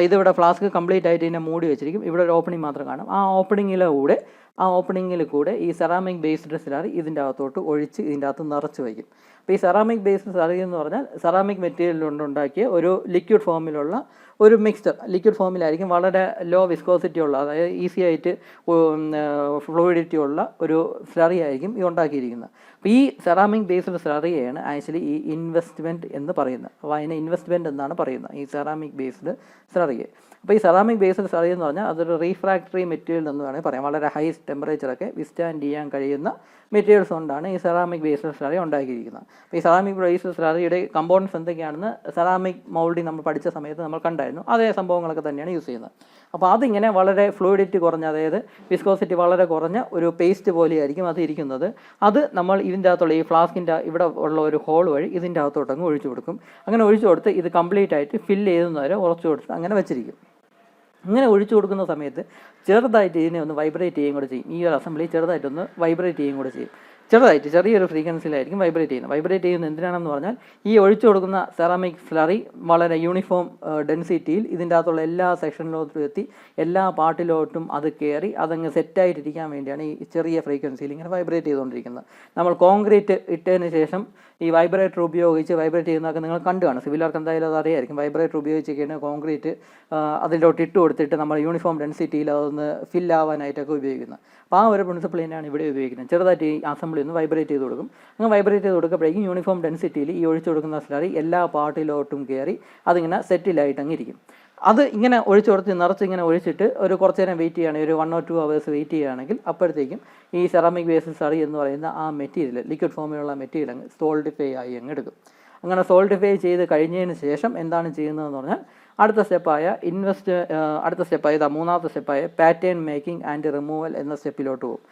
ഇതിവിടെ ഫ്ലാസ്ക് കംപ്ലീറ്റ് ആയിട്ട് ഇതിനെ മൂടി വെച്ചിരിക്കും. ഇവിടെ ഒരു ഓപ്പണിംഗ് മാത്രം കാണും. ആ ഓപ്പണിങ്ങിൽ കൂടെ ഈ സെറാമിക് ബേസ്ഡ് സ്ലറി ഇതിൻ്റെ അകത്തോട്ട് ഒഴിച്ച് ഇതിൻ്റെ അകത്ത് നിറച്ച് വയ്ക്കും. അപ്പോൾ ഈ സെറാമിക് ബേസ്ഡ് സ്ലറി എന്ന് പറഞ്ഞാൽ സെറാമിക് മെറ്റീരിയൽ കൊണ്ടുണ്ടാക്കിയ ഒരു ലിക്വിഡ് ഫോമിലുള്ള ഒരു മിക്സ്ചർ. ലിക്വിഡ് ഫോമിലായിരിക്കും, വളരെ ലോ വിസ്കോസിറ്റി ഉള്ള, അതായത് ഈസി ആയിട്ട് ഫ്ലൂയിഡിറ്റി ഉള്ള ഒരു സ്ലറി ആയിരിക്കും ഇത് ഉണ്ടാക്കിയിരിക്കുന്നത്. അപ്പോൾ ഈ സെറാമിക് ബേസ്ഡ് സ്ലറിയാണ് ആക്ച്വലി ഈ ഇൻവെസ്റ്റ്മെൻറ്റ് എന്ന് പറയുന്നത്. അപ്പോൾ അതിനെ ഇൻവെസ്റ്റ്മെൻറ്റ് എന്നാണ് പറയുന്നത് ഈ സെറാമിക് ബേസ്ഡ് സ്ലറിയെ. അപ്പോൾ ഈ സെറാമിക് ബേസ്ഡ് സ്ലറി എന്ന് പറഞ്ഞാൽ അതൊരു റീഫ്രാക്ടറി മെറ്റീരിയൽ എന്ന് വേണമെങ്കിൽ പറയാം. വളരെ ഹൈ ടെമ്പറേച്ചറൊക്കെ വിസ്റ്റാൻഡ് ചെയ്യാൻ കഴിയുന്ന മെറ്റീരിയൽസ് കൊണ്ടാണ് ഈ സെറാമിക് ബേസ്ഡ് സ്ലറി ഉണ്ടാക്കിയിരിക്കുന്നത്. അപ്പോൾ ഈ സെറാമിക് ബേസ്ഡ് സ്ലറിയുടെ കമ്പോണൻസ് എന്തൊക്കെയാണെന്ന് സെറാമിക് മൗൾഡിങ് നമ്മൾ പഠിച്ച സമയത്ത് നമ്മൾ കണ്ടായിരുന്നു. അതേ സംഭവങ്ങളൊക്കെ തന്നെയാണ് യൂസ് ചെയ്യുന്നത്. അപ്പോൾ അതിങ്ങനെ വളരെ ഫ്ലൂയിഡിറ്റി കുറഞ്ഞ, അതായത് വിസ്കോസിറ്റി വളരെ കുറഞ്ഞ ഒരു പേസ്റ്റ് പോലെയായിരിക്കും അത് ഇരിക്കുന്നത്. അത് നമ്മൾ ഇതിൻ്റെ അകത്തുള്ള ഈ ഫ്ലാസ്കിൻ്റെ ഇവിടെ ഉള്ള ഒരു ഹോൾ വഴി ഇതിൻ്റെ അകത്തോട്ടങ്ങ് ഒഴിച്ചു കൊടുക്കും. അങ്ങനെ ഒഴിച്ചു കൊടുത്ത് ഇത് കംപ്ലീറ്റ് ആയിട്ട് ഫില്ല് ചെയ്യുന്നവരെ ഉറച്ചു കൊടുത്ത് അങ്ങനെ വെച്ചിരിക്കും. അങ്ങനെ ഒഴിച്ചു കൊടുക്കുന്ന സമയത്ത് ചെറുതായിട്ട് ഇതിനെ ഒന്ന് വൈബ്രേറ്റ് ചെയ്യുകയും കൂടെ ചെയ്യും. ഈ ഒരു അസംബ്ലി ചെറുതായിട്ടൊന്ന് വൈബ്രേറ്റ് ചെയ്യുകയും കൂടെ ചെയ്യും. ചെറിയൊരു ഫ്രീക്വൻസിയിലായിരിക്കും വൈബ്രേറ്റ് ചെയ്യുന്നത് എന്തിനാണെന്ന് പറഞ്ഞാൽ ഈ ഒഴിച്ചു കൊടുക്കുന്ന സെറാമിക് സ്ലറി വളരെ യൂണിഫോം ഡെൻസിറ്റിയിൽ ഇതിൻ്റെ അകത്തുള്ള എല്ലാ സെക്ഷനിലോട്ടും എത്തി എല്ലാ പാർട്ടിലോട്ടും അത് കയറി അതങ്ങ് സെറ്റായിട്ടിരിക്കാൻ വേണ്ടിയാണ് ഈ ചെറിയ ഫ്രീക്വൻസിയിൽ ഇങ്ങനെ വൈബ്രേറ്റ് ചെയ്തുകൊണ്ടിരിക്കുന്നത്. നമ്മൾ കോൺക്രീറ്റ് ഇട്ടതിന് ശേഷം ഈ വൈബ്രേറ്റർ ഉപയോഗിച്ച് വൈബ്രേറ്റ് ചെയ്യുന്നതൊക്കെ നിങ്ങൾ കണ്ടു കാണും. സിവിലർക്ക് എന്തായാലും അത് അറിയായിരിക്കും. വൈബ്രേറ്റർ ഉപയോഗിച്ചൊക്കെയാണ് കോൺക്രീറ്റ് അതിലോട്ട് ഇട്ട് കൊടുത്തിട്ട് നമ്മൾ യൂണിഫോം ഡെൻസിറ്റിയിൽ അതൊന്ന് ഫില്ലാവാനായിട്ടൊക്കെ ഉപയോഗിക്കുന്നത്. അപ്പോൾ ആ ഒരു പ്രിൻസിപ്പിൾ തന്നെയാണ് ഇവിടെ ഉപയോഗിക്കുന്നത്. ചെറുതായിട്ട് ഈ അസംബ്ലി ഒന്ന് വൈബ്രേറ്റ് ചെയ്ത് കൊടുക്കും. അങ്ങനെ വൈബ്രേറ്റ് ചെയ്ത് കൊടുക്കുമ്പോഴേക്കും യൂണിഫോം ഡെൻസിറ്റിയിൽ ഈ ഒഴിച്ചു കൊടുക്കുന്ന സ്ലറി എല്ലാ പാർട്ടിലോട്ടും കയറി അതിങ്ങനെ സെറ്റിലായിട്ട് അങ്ങ് ഇരിക്കും. അത് ഇങ്ങനെ ഒഴിച്ചു കൊടുത്ത് നിറച്ച് ഇങ്ങനെ ഒഴിച്ചിട്ട് ഒരു കുറച്ച് നേരം വെയിറ്റ് ചെയ്യുകയാണെങ്കിൽ ഒരു 1 or 2 hours വെയിറ്റ് ചെയ്യുകയാണെങ്കിൽ അപ്പോഴത്തേക്കും ഈ സെറാമിക് ബേസ്ഡ് സ്ലറി എന്ന് പറയുന്ന ആ മെറ്റീരിയൽ, ലിക്വിഡ് ഫോമിലുള്ള മെറ്റീരിയൽ അങ്ങ് സോൾഡിഫൈ ആയി അങ്ങ് എടുക്കും. അങ്ങനെ സോൾഡിഫൈ ചെയ്ത് കഴിഞ്ഞതിന് ശേഷം എന്താണ് ചെയ്യുന്നതെന്ന് പറഞ്ഞാൽ അടുത്ത സ്റ്റെപ്പായ മൂന്നാമത്തെ സ്റ്റെപ്പായ പാറ്റേൺ മേക്കിംഗ് ആൻഡ് റിമൂവൽ എന്ന സ്റ്റെപ്പിലോട്ട് പോകും.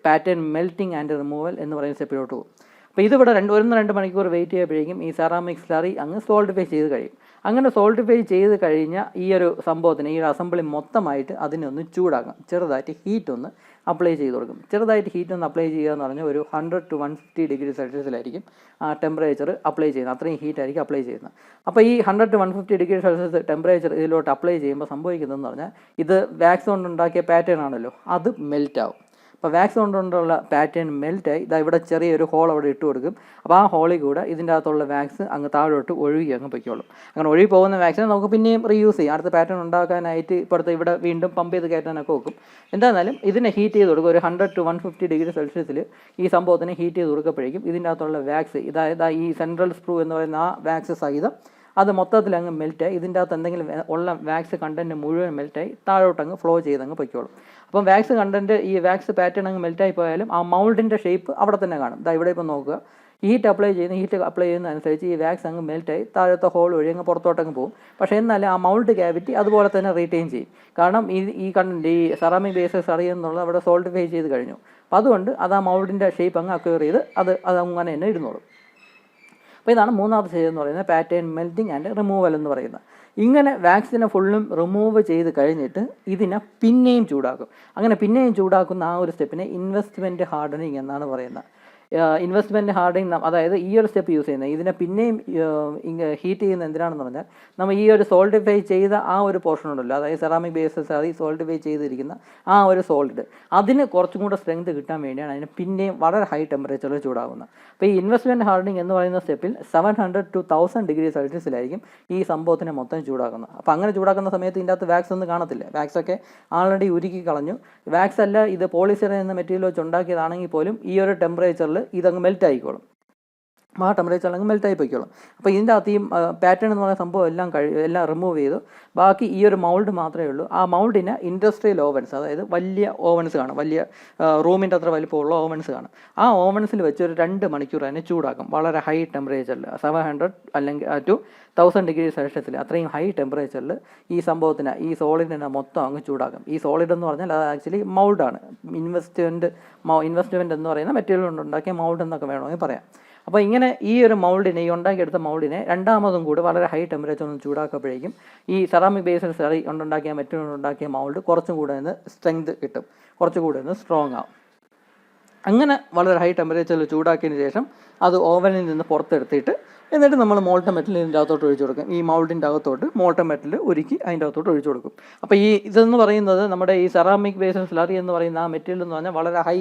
പാറ്റേൺ മെൽറ്റിംഗ് ആൻഡ് റിമൂവൽ എന്ന് പറയുന്ന സ്റ്റെപ്പിലോട്ട് പോകും. അപ്പോൾ ഇതിവിടെ 1-2 മണിക്കൂർ വെയിറ്റ് ചെയ്യുമ്പോഴേക്കും ഈ സെറാമിക് സ്ലറി അങ്ങ് സോൾഡിഫൈ ചെയ്ത് കഴിയും. അങ്ങനെ സോൾഡിഫൈ ചെയ്ത് കഴിഞ്ഞ ഈ ഒരു സംഭവത്തിന്, ഈ ഒരു അസംബ്ലി മൊത്തമായിട്ട് അതിനൊന്ന് ചൂടാക്കാം. ചെറുതായിട്ട് ഹീറ്റ് ഒന്ന് അപ്ലൈ ചെയ്ത് കൊടുക്കും. ചെറുതായിട്ട് ഹീറ്റ് ഒന്ന് അപ്ലൈ ചെയ്യുക എന്ന് പറഞ്ഞാൽ ഒരു 100 to 150 ഡിഗ്രി സെൽഷ്യസിലായിരിക്കും ആ ടെമ്പറേച്ചർ അപ്ലൈ ചെയ്യുന്നത്. അത്രയും ഹീറ്റായിരിക്കും അപ്ലൈ ചെയ്യുന്നത്. അപ്പോൾ ഈ 100 to 150 ഡിഗ്രി സെൽഷ്യസ് ടെമ്പറേച്ചർ ഇതിലോട്ട് അപ്ലൈ ചെയ്യുമ്പോൾ സംഭവിക്കുന്നതെന്ന് പറഞ്ഞാൽ ഇത് വാക്സ് കൊണ്ടുണ്ടാക്കിയ പാറ്റേൺ ആണല്ലോ, അത് മെൽറ്റ് ആവും. അപ്പോൾ വാക്സ് കൊണ്ടുള്ള പാറ്റേൺ മെൽറ്റായി ഇവിടെ ചെറിയൊരു ഹോൾ അവിടെ ഇട്ട് കൊടുക്കും. അപ്പോൾ ആ ഹോളിൽ കൂടെ ഇതിൻ്റെ അകത്തുള്ള വാക്സ് അങ്ങ് താഴോട്ട് ഒഴുകി അങ്ങ് പൊയ്ക്കോളും. അങ്ങനെ ഒഴുകി പോകുന്ന വാക്സിനെ നമുക്ക് പിന്നെയും റീയൂസ് ചെയ്യാം. അടുത്ത പാറ്റേൺ ഉണ്ടാക്കാനായിട്ട് ഇപ്പോഴത്തെ ഇവിടെ വീണ്ടും പമ്പ് ചെയ്ത് കയറ്റാനൊക്കെ വെക്കും. എന്തായിരുന്നാലും ഇതിനെ ഹീറ്റ് ചെയ്ത് കൊടുക്കും. ഒരു 100 to 150 ഡിഗ്രി സെൽഷ്യസിൽ ഈ സംഭവത്തിന് ഹീറ്റ് ചെയ്ത് കൊടുക്കുമ്പോഴേക്കും ഇതിൻ്റെ അകത്തുള്ള വാക്സ്, ഇതായത് ഈ സെൻട്രൽ സ്ക്രൂ എന്ന് പറയുന്ന ആ വാക്സ് സഹിതം അത് മൊത്തത്തിൽ അങ്ങ് മെൽറ്റായി ഇതിൻ്റെ അകത്ത് എന്തെങ്കിലും ഉള്ള വാക്സ് കണ്ടൻറ്റ് മുഴുവൻ മെൽറ്റായി താഴോട്ടങ്ങ് ഫ്ലോ ചെയ്തങ്ങ് പൊയ്ക്കോളും. അപ്പം വാക്സ് കണ്ടൻറ്റ് ഈ വാക്സ് പാറ്റേൺ അങ്ങ് മെൽറ്റായി പോയാലും ആ മൗൾഡിൻ്റെ ഷേപ്പ് അവിടെ തന്നെ കാണും. ഇവിടെ ഇപ്പോൾ നോക്കുക, ഹീറ്റ് അപ്ലൈ ചെയ്യുന്നതനുസരിച്ച് ഈ വാക്സ് അങ്ങ് മെൽറ്റായി താഴത്തെ ഹോൾ വഴി അങ്ങ് പുറത്തോട്ടങ്ങ് പോകും. പക്ഷേ എന്നാലും ആ മൗൾഡ് ക്യാവിറ്റി അതുപോലെ തന്നെ റീറ്റെയിൻ ചെയ്യും. കാരണം ഈ കണ്ടന്റ് ഈ സെറാമിക് ബേസസ് അറിയുന്നുള്ളത് അവിടെ സോൾഡിഫൈ ചെയ്ത് കഴിഞ്ഞു. അപ്പോൾ അതുകൊണ്ട് അത് ആ മൗൾഡിൻ്റെ ഷേപ്പ് അങ്ങ് അക്വയർ ചെയ്ത് അത് അങ്ങനെ തന്നെ ഇരുന്നോളും. അപ്പോൾ ഇതാണ് മൂന്നാമത്തെ സ്റ്റേജ് എന്ന് പറയുന്നത് പാറ്റേൺ മെൽറ്റിംഗ് ആൻഡ് റിമൂവൽ എന്ന് പറയുന്നത്. ഇങ്ങനെ വാക്സിനെ ഫുള്ളും റിമൂവ് ചെയ്ത് കഴിഞ്ഞിട്ട് ഇതിനെ പിന്നെയും ചൂടാക്കും. അങ്ങനെ പിന്നെയും ചൂടാക്കുന്ന ആ ഒരു സ്റ്റെപ്പിനെ ഇൻവെസ്റ്റ്മെൻറ്റ് ഹാർഡനിങ് എന്നാണ് പറയുന്നത്. ഇൻവെസ്റ്റ്മെൻറ്റ് ഹാർഡനിങ്, അതായത് ഈ ഒരു സ്റ്റെപ്പ് യൂസ് ചെയ്യുന്നത് ഇതിനെ പിന്നെയും ഹീറ്റ് ചെയ്യുന്ന എന്തിനാണെന്ന് പറഞ്ഞാൽ നമ്മൾ ഈ ഒരു സോൾഡിഫൈ ചെയ്ത ആ ഒരു പോർഷൻ ഉണ്ടല്ലോ, അതായത് സെറാമിക് ബേസസ് അത് സോൾഡിഫൈ ചെയ്തിരിക്കുന്ന ആ ഒരു സോളിഡ് അതിന് കുറച്ചും കൂടെ സ്ട്രെങ്ത് കിട്ടാൻ വേണ്ടിയാണ് അതിന് പിന്നെയും വളരെ ഹൈ ടെമ്പറേച്ചറിൽ ചൂടാകുന്നത്. അപ്പോൾ ഈ ഇൻവെസ്റ്റ്മെൻറ്റ് ഹാർഡനിങ് എന്ന് പറയുന്ന സ്റ്റെപ്പിൽ 700 to 1000 ഡിഗ്രി സെൽഷ്യസിലായിരിക്കും ഈ സംഭവത്തിനെ മൊത്തം ചൂടാക്കുന്നത്. അപ്പോൾ അങ്ങനെ ചൂടാക്കുന്ന സമയത്ത് ഇതിൻ്റെ അകത്ത് വാക്സ് ഒന്നും കാണത്തില്ല. വാക്സൊക്കെ ആൾറെഡി ഉരുക്കി കളഞ്ഞു. വാക്സ് അല്ല, ഇത് പോളിസ്റ്റർ എന്ന മെറ്റീരിയൽ വെച്ച് ഉണ്ടാക്കിയതാണെങ്കിൽ പോലും ഈ ഒരു ടെമ്പറേച്ചറിൽ ഇതങ്ങ് മെൽറ്റ് ആയിക്കോളും. ആ ടെമ്പറേച്ചറിൽ അങ്ങ് മെൽറ്റായി പോയിക്കോളും. അപ്പോൾ ഇതിൻ്റെ അകത്ത് ഈ പാറ്റേൺ എന്ന് പറയുന്ന സംഭവം എല്ലാം റിമൂവ് ചെയ്തു. ബാക്കി ഈ ഒരു മൗൾഡ് മാത്രമേ ഉള്ളൂ. ആ മൗൾഡിന് ഇൻഡസ്ട്രിയൽ ഓവൻസ്, അതായത് വലിയ ഓവൻസ് കാണും, വലിയ റൂമിൻ്റെ അത്ര വലിപ്പമുള്ള ഓവൻസ് കാണും. ആ ഓവൻസിൽ വെച്ച് ഒരു 2 മണിക്കൂർ അതിനെ ചൂടാക്കും വളരെ ഹൈ ടെമ്പറേച്ചറിൽ, 700 അല്ലെങ്കിൽ ടു 1000 ഡിഗ്രി സെൽഷ്യസിൽ. അത്രയും ഹൈ ടെമ്പറേച്ചറിൽ ഈ സംഭവത്തിന് ഈ സോളിഡിനെ മൊത്തം അങ്ങ് ചൂടാക്കും. ഈ സോളിഡ് എന്ന് പറഞ്ഞാൽ അത് ആക്ച്വലി മൗൾഡാണ്. ഇൻവെസ്റ്റ്മെൻറ്റ് എന്ന് പറയുന്ന മെറ്റീരിയൽ കൊണ്ടുണ്ടാക്കിയ മൗൾഡ് എന്നൊക്കെ വേണമെങ്കിൽ പറയാം. അപ്പോൾ ഇങ്ങനെ ഈ ഒരു മൗൾഡിനെ, ഈ ഉണ്ടാക്കിയെടുത്ത മൗൾഡിനെ രണ്ടാമതും കൂടി വളരെ ഹൈ ടെമ്പറേച്ചറിൽ ചൂടാക്കുമ്പോഴേക്കും ഈ സെറാമിക് ബേസിൽ കൊണ്ടുണ്ടാക്കിയ മെറ്റീരിയൽ കൊണ്ടുണ്ടാക്കിയ മൗൾഡ് കുറച്ചും കൂടെ ഒന്ന് സ്ട്രെങ്ത് കിട്ടും, കുറച്ചുകൂടെ ഒന്ന് സ്ട്രോങ് ആവും. അങ്ങനെ വളരെ ഹൈ ടെമ്പറേച്ചറിൽ ചൂടാക്കിയതിന് ശേഷം അത് ഓവനിൽ നിന്ന് പുറത്തെടുത്തിട്ട് എന്നിട്ട് നമ്മൾ മോൾട്ടൺ മെറ്റൽ ഇതിൻ്റെ അകത്തോട്ട് ഒഴിച്ചു കൊടുക്കും. ഈ മൗൾഡിൻ്റെ അകത്തോട്ട് മോൾട്ടൺ മെറ്റൽ ഉരുക്കി അതിൻ്റെ അകത്തോട്ട് ഒഴിച്ചു കൊടുക്കും. അപ്പോൾ ഇതെന്ന് പറയുന്നത് നമ്മുടെ ഈ സെറാമിക് ബേസിൽ സ്ലറി എന്ന് പറയുന്ന ആ മെറ്റീരിയൽ എന്ന് പറഞ്ഞാൽ വളരെ ഹൈ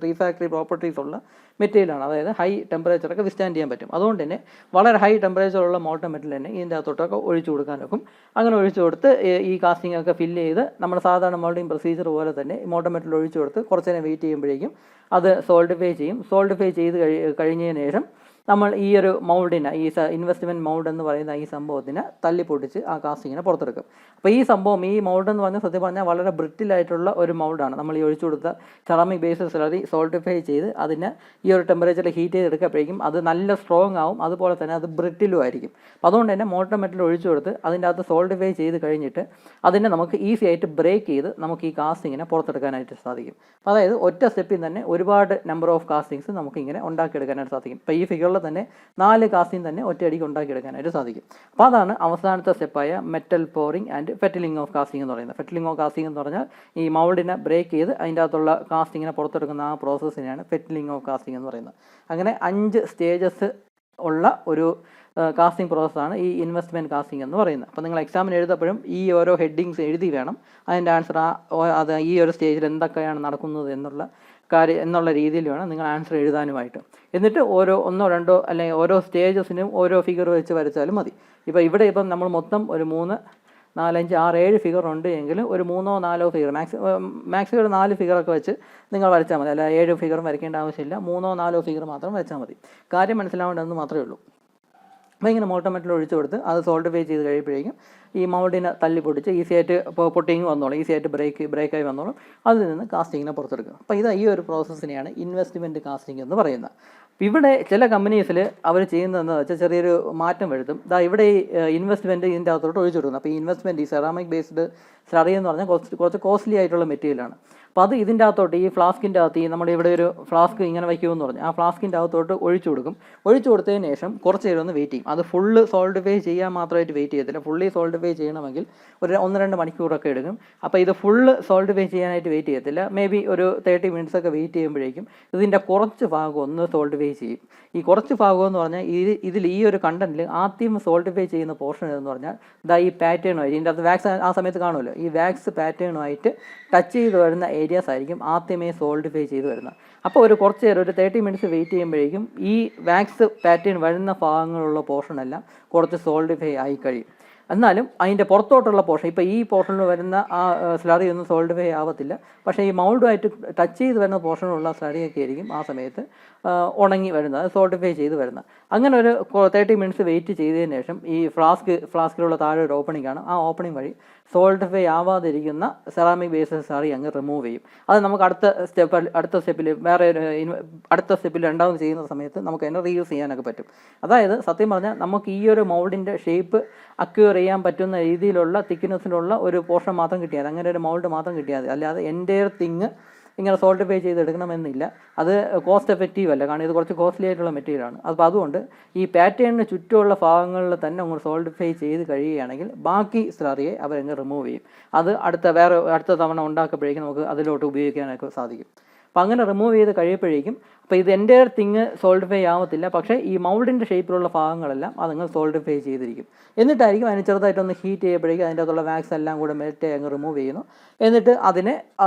റീഫ്രാക്ടറി പ്രോപ്പർട്ടീസ് ഉള്ള മെറ്റീരിയലാണ്. അതായത് ഹൈ ടെമ്പറേച്ചറൊക്കെ വിസ്റ്റാൻഡ് ചെയ്യാൻ പറ്റും. അതുകൊണ്ട് തന്നെ വളരെ ഹൈ ടെമ്പറേച്ചറുള്ള മോൾട്ടൺ മെറ്റൽ തന്നെ ഇതിൻ്റെ അകത്തോട്ടൊക്കെ ഒഴിച്ചു കൊടുക്കാനൊക്കും. അങ്ങനെ ഒഴിച്ചു കൊടുത്ത് ഈ കാസ്റ്റിംഗ് ഒക്കെ ഫില്ല് ചെയ്ത് നമ്മുടെ സാധാരണ മോൾഡിങ് പ്രൊസീജിയർ പോലെ തന്നെ മോൾട്ടൺ മെറ്റൽ ഒഴിച്ചു കൊടുത്ത് കുറച്ച് നേരം വെയിറ്റ് ചെയ്യുമ്പോഴേക്കും അത് സോൾഡിഫൈ ചെയ്യും. സോൾഡിഫൈ ചെയ്ത് കഴിഞ്ഞതിന് ശേഷം നമ്മൾ ഈ ഒരു മൗൾഡിനെ, ഈ ഇൻവെസ്റ്റ്മെൻറ്റ് മൗൾഡ് എന്ന് പറയുന്ന ഈ സംഭവത്തിന് തല്ലിപ്പൊട്ടിച്ച് ആ കാസ്റ്റിങ്ങിനെ പുറത്തെടുക്കും. അപ്പോൾ ഈ സംഭവം, ഈ മൗൾഡ് എന്ന് പറഞ്ഞാൽ സത്യം പറഞ്ഞാൽ വളരെ ബ്രിട്ടിലായിട്ടുള്ള ഒരു മൗൾഡാണ്. നമ്മൾ ഈ ഒഴിച്ചു കൊടുത്ത സെറാമിക് ബേസിൽ സ്ലറി സോൾട്ടിഫൈ ചെയ്ത് അതിനെ ഈ ഒരു ടെമ്പറേച്ചറിൽ ഹീറ്റ് ചെയ്തെടുക്കുമ്പോഴേക്കും അത് നല്ല സ്ട്രോങ് ആവും, അതുപോലെ തന്നെ അത് ബ്രിട്ടിലും ആയിരിക്കും. അപ്പോൾ അതുകൊണ്ട് തന്നെ മോൾട്ടൺ മെറ്റൽ ഒഴിച്ചു കൊടുത്ത് അതിൻ്റെ അകത്ത് സോൾട്ടിഫൈ ചെയ്ത് കഴിഞ്ഞിട്ട് അതിനെ നമുക്ക് ഈസി ആയിട്ട് ബ്രേക്ക് ചെയ്ത് നമുക്ക് ഈ കാസ്റ്റിങ്ങിനെ പുറത്തെടുക്കാനായിട്ട് സാധിക്കും. അപ്പോൾ അതായത് ഒറ്റ സ്റ്റെപ്പിൽ തന്നെ ഒരുപാട് നമ്പർ ഓഫ് കാസ്റ്റിങ്സ് നമുക്ക് ഇങ്ങനെ ഉണ്ടാക്കിയെടുക്കാനായിട്ട് സാധിക്കും. ഇപ്പോൾ ഈ ഫിഗറിൽ തന്നെ 4 കാസ്റ്റിംഗ് തന്നെ ഒറ്റയടിക്ക് ഉണ്ടാക്കിയെടുക്കാനായിട്ട് സാധിക്കും. അപ്പോൾ അതാണ് അവസാനത്തെ സ്റ്റെപ്പായ metal pouring and fettling of casting എന്ന് പറയുന്നത്. ഫെറ്റിലിംഗ് ഓഫ് കാസ്റ്റിംഗ് എന്ന് പറഞ്ഞാൽ ഈ മൗൾഡിനെ ബ്രേക്ക് ചെയ്ത് അതിൻ്റെ അകത്തുള്ള കാസ്റ്റിങ്ങിനെ പുറത്തെടുക്കുന്ന ആ പ്രോസസ്സിനെയാണ് ഫെറ്റിലിംഗ് ഓഫ് കാസ്റ്റിംഗ് എന്ന് പറയുന്നത്. അങ്ങനെ 5 സ്റ്റേജസ് ഉള്ള ഒരു കാസ്റ്റിംഗ് പ്രോസസ്സാണ് ഈ ഇൻവെസ്റ്റ്മെൻറ്റ് കാസ്റ്റിംഗ് എന്ന് പറയുന്നത്. അപ്പോൾ നിങ്ങൾ എക്സാമിന് എഴുതപ്പോഴും ഈ ഓരോ ഹെഡിങ്സ് എഴുതി വേണം അതിൻ്റെ ആൻസർ അത് ഈ ഒരു സ്റ്റേജിൽ എന്തൊക്കെയാണ് നടക്കുന്നത് എന്നുള്ള രീതിയിൽ വേണം നിങ്ങൾ ആൻസർ എഴുതാനുമായിട്ട്. എന്നിട്ട് ഒന്നോ രണ്ടോ അല്ലെങ്കിൽ ഓരോ സ്റ്റേജസിനും ഓരോ ഫിഗർ വെച്ച് വരച്ചാലും മതി. ഇപ്പം നമ്മൾ മൊത്തം ഒരു 3, 4, 5, 6, 7 ഫിഗർ ഉണ്ട് എങ്കിൽ ഒരു 3 or 4 ഫിഗർ മാക്സിമം ഒരു 4 ഫിഗറൊക്കെ വെച്ച് നിങ്ങൾ വരച്ചാൽ മതി. അല്ല 7 ഫിഗറും വരയ്ക്കേണ്ട ആവശ്യമില്ല, 3 or 4 ഫിഗർ മാത്രം വരച്ചാൽ മതി. കാര്യം മനസ്സിലാവേണ്ടതെന്ന് മാത്രമേ ഉള്ളൂ. അപ്പോൾ ഇങ്ങനെ മോൾട്ടൺ മെറ്റൽ ഒഴിച്ചു കൊടുത്ത് അത് സോൾട്ടിഫൈ ചെയ്ത് കഴിയുമ്പോഴേക്കും ഈ മൗൾഡിനെ തല്ലി പൊടിച്ച് ഈസി ആയിട്ട് പൊട്ടിങ് വന്നോളും, ഈസി ആയിട്ട് ബ്രേക്കായി വന്നോളും. അതിൽ നിന്ന് കാസ്റ്റിങ്ങിനെ പുറത്തെടുക്കുക. അപ്പോൾ ഈ ഒരു പ്രോസസ്സിനെയാണ് ഇൻവെസ്റ്റ്മെൻറ്റ് കാസ്റ്റിംഗ് എന്ന് പറയുന്നത്. ഇവിടെ ചില കമ്പനീസിൽ അവർ ചെയ്യുന്നതെന്ന് വെച്ചാൽ ചെറിയൊരു മാറ്റം വരുത്തും. ഇവിടെ ഈ ഇൻവെസ്റ്റ്മെൻറ്റ് ഇതിൻ്റെ അകത്തോട്ട് ഒഴിച്ചു കൊടുക്കുന്നത്. അപ്പോൾ ഈ ഇൻവെസ്റ്റ്മെൻറ്റ് ഈ സെറാമിക് ബേസ്ഡ് സ്ലറി എന്ന് പറഞ്ഞാൽ കുറച്ച് കോസ്റ്റ്ലി ആയിട്ടുള്ള മെറ്റീരിയലാണ്. അപ്പോൾ അത് ഇതിൻ്റെ അകത്തോട്ട് ഈ ഫ്ലാസ്കിൻ്റെ അകത്ത് നമ്മുടെ ഇവിടെ ഒരു ഫ്ലാസ്ക് ഇങ്ങനെ വയ്ക്കുമെന്ന് പറഞ്ഞു, ആ ഫ്ലാസ്കിൻ്റെ അകത്തോട്ട് ഒഴിച്ചു കൊടുക്കും. ഒഴിച്ചു കൊടുത്തതിന് ശേഷം കുറച്ച് നേരം ഒന്ന് വെയിറ്റ് ചെയ്യും. അത് ഫുള്ള് സോൾട്ടിഫൈ ചെയ്യാൻ മാത്രമായിട്ട് വെയിറ്റ് ചെയ്യത്തില്ല. ഫുള്ളി സോൾട്ടിഫൈ ചെയ്യണമെങ്കിൽ ഒരു 1-2 മണിക്കൂറൊക്കെ എടുക്കും. അപ്പോൾ ഇത് ഫുള്ള് സോൾട്ടിഫൈ ചെയ്യാനായിട്ട് വെയിറ്റ് ചെയ്യത്തില്ല. മേ ബി ഒരു 30 minutes ഒക്കെ വെയിറ്റ് ചെയ്യുമ്പോഴേക്കും ഇതിൻ്റെ കുറച്ച് ഭാഗം ഒന്ന് സോൾട്ടിഫൈ ചെയ്യും. ഈ കുറച്ച് ഭാഗം എന്ന് പറഞ്ഞാൽ ഇതിൽ ഈ ഒരു കണ്ടന്റിൽ ആദ്യം സോൾട്ടിഫൈ ചെയ്യുന്ന പോർഷൻ എന്ന് പറഞ്ഞാൽ ഈ പാറ്റേണുമായിട്ട് ഇതിൻ്റെ അകത്ത് വാക്സ് ആ സമയത്ത് കാണുമല്ലോ, ഈ വാക്സ് പാറ്റേണുമായിട്ട് ടച്ച് ചെയ്ത് വരുന്ന ഏരിയാസ് ആയിരിക്കും ആദ്യമേ സോൾട്ടിഫൈ ചെയ്ത് വരുന്നത്. അപ്പോൾ കുറച്ച് നേരം ഒരു 30 minutes വെയിറ്റ് ചെയ്യുമ്പോഴേക്കും ഈ വാക്സ് പാറ്റേൺ വരുന്ന ഭാഗങ്ങളുള്ള പോർഷനെല്ലാം കുറച്ച് സോൾട്ടിഫൈ ആയി കഴിയും. എന്നാലും അതിൻ്റെ പുറത്തോട്ടുള്ള പോർഷൻ, ഇപ്പോൾ ഈ പോർഷനിൽ വരുന്ന ആ സ്ലറി ഒന്നും സോൾഡിഫൈ ആവത്തില്ല. പക്ഷേ ഈ മൗൾഡുമായിട്ട് ടച്ച് ചെയ്ത് വരുന്ന പോർഷനിലുള്ള സ്ലറിയൊക്കെ ആയിരിക്കും ആ സമയത്ത് ഉണങ്ങി വരുന്നത്, സോൾഡിഫൈ ചെയ്ത് വരുന്നത്. അങ്ങനെ ഒരു 30 മിനിറ്റ്സ് വെയിറ്റ് ചെയ്തതിന് ശേഷം ഈ ഫ്ലാസ്കിലുള്ള താഴെ ഒരു ഓപ്പണിംഗ് ആണ്, ആ ഓപ്പണിംഗ് വഴി സോൾഡിഫൈ ആവാതിരിക്കുന്ന സെറാമിക് ബേസ് സ്ലറി അങ്ങ് റിമൂവ് ചെയ്യും. അത് നമുക്ക് അടുത്ത സ്റ്റെപ്പിൽ രണ്ടാമത് ചെയ്യുന്ന സമയത്ത് നമുക്ക് അതിനെ റീയൂസ് ചെയ്യാനൊക്കെ പറ്റും. അതായത് സത്യം പറഞ്ഞാൽ നമുക്ക് ഈ ഒരു മൗൾഡിൻ്റെ ഷേപ്പ് അക്യൂർ ചെയ്യാൻ പറ്റുന്ന രീതിയിലുള്ള തിക്നെസ്സിലുള്ള ഒരു പോർഷൻ മാത്രം കിട്ടിയാൽ, അങ്ങനെ ഒരു മൗൾഡ് മാത്രം കിട്ടിയാൽ മതി. അല്ലാതെ എൻ്റെയർ തിങ് ഇങ്ങനെ സോൾഡിഫൈ ചെയ്തെടുക്കണമെന്നില്ല. അത് കോസ്റ്റ് എഫക്റ്റീവ് അല്ല, കാരണം ഇത് കുറച്ച് കോസ്റ്റ്ലി ആയിട്ടുള്ള മെറ്റീരിയലാണ്. അപ്പോൾ അതുകൊണ്ട് ഈ പാറ്റേണിന് ചുറ്റുമുള്ള ഭാഗങ്ങളിൽ തന്നെ അങ്ങ് സോൾഡിഫൈ ചെയ്ത് കഴിയുകയാണെങ്കിൽ ബാക്കി സ്ലറിയെ അവരങ്ങ് റിമൂവ് ചെയ്യും. അത് അടുത്ത തവണ ഉണ്ടാക്കുമ്പോഴേക്കും നമുക്ക് അതിലോട്ട് ഉപയോഗിക്കാനൊക്കെ സാധിക്കും. അപ്പോൾ അങ്ങനെ റിമൂവ് ചെയ്ത് കഴിയുമ്പോഴേക്കും അപ്പോൾ ഇത് എൻ്റെ തിങ് സോൾഡിഫൈ ആവത്തില്ല, പക്ഷേ ഈ മൗൾഡിൻ്റെ ഷേപ്പിലുള്ള ഭാഗങ്ങളെല്ലാം അതങ്ങ് സോൾഡിഫൈ ചെയ്തിരിക്കും. എന്നിട്ടായിരിക്കും അതിന് ചെറുതായിട്ടൊന്ന് ഹീറ്റ് ചെയ്യുമ്പോഴേക്കും അതിൻ്റെ അകത്തുള്ള വാക്സ് എല്ലാം കൂടെ മെൽറ്റ് അങ്ങ് റിമൂവ് ചെയ്യുന്നു. എന്നിട്ട് അതിനെ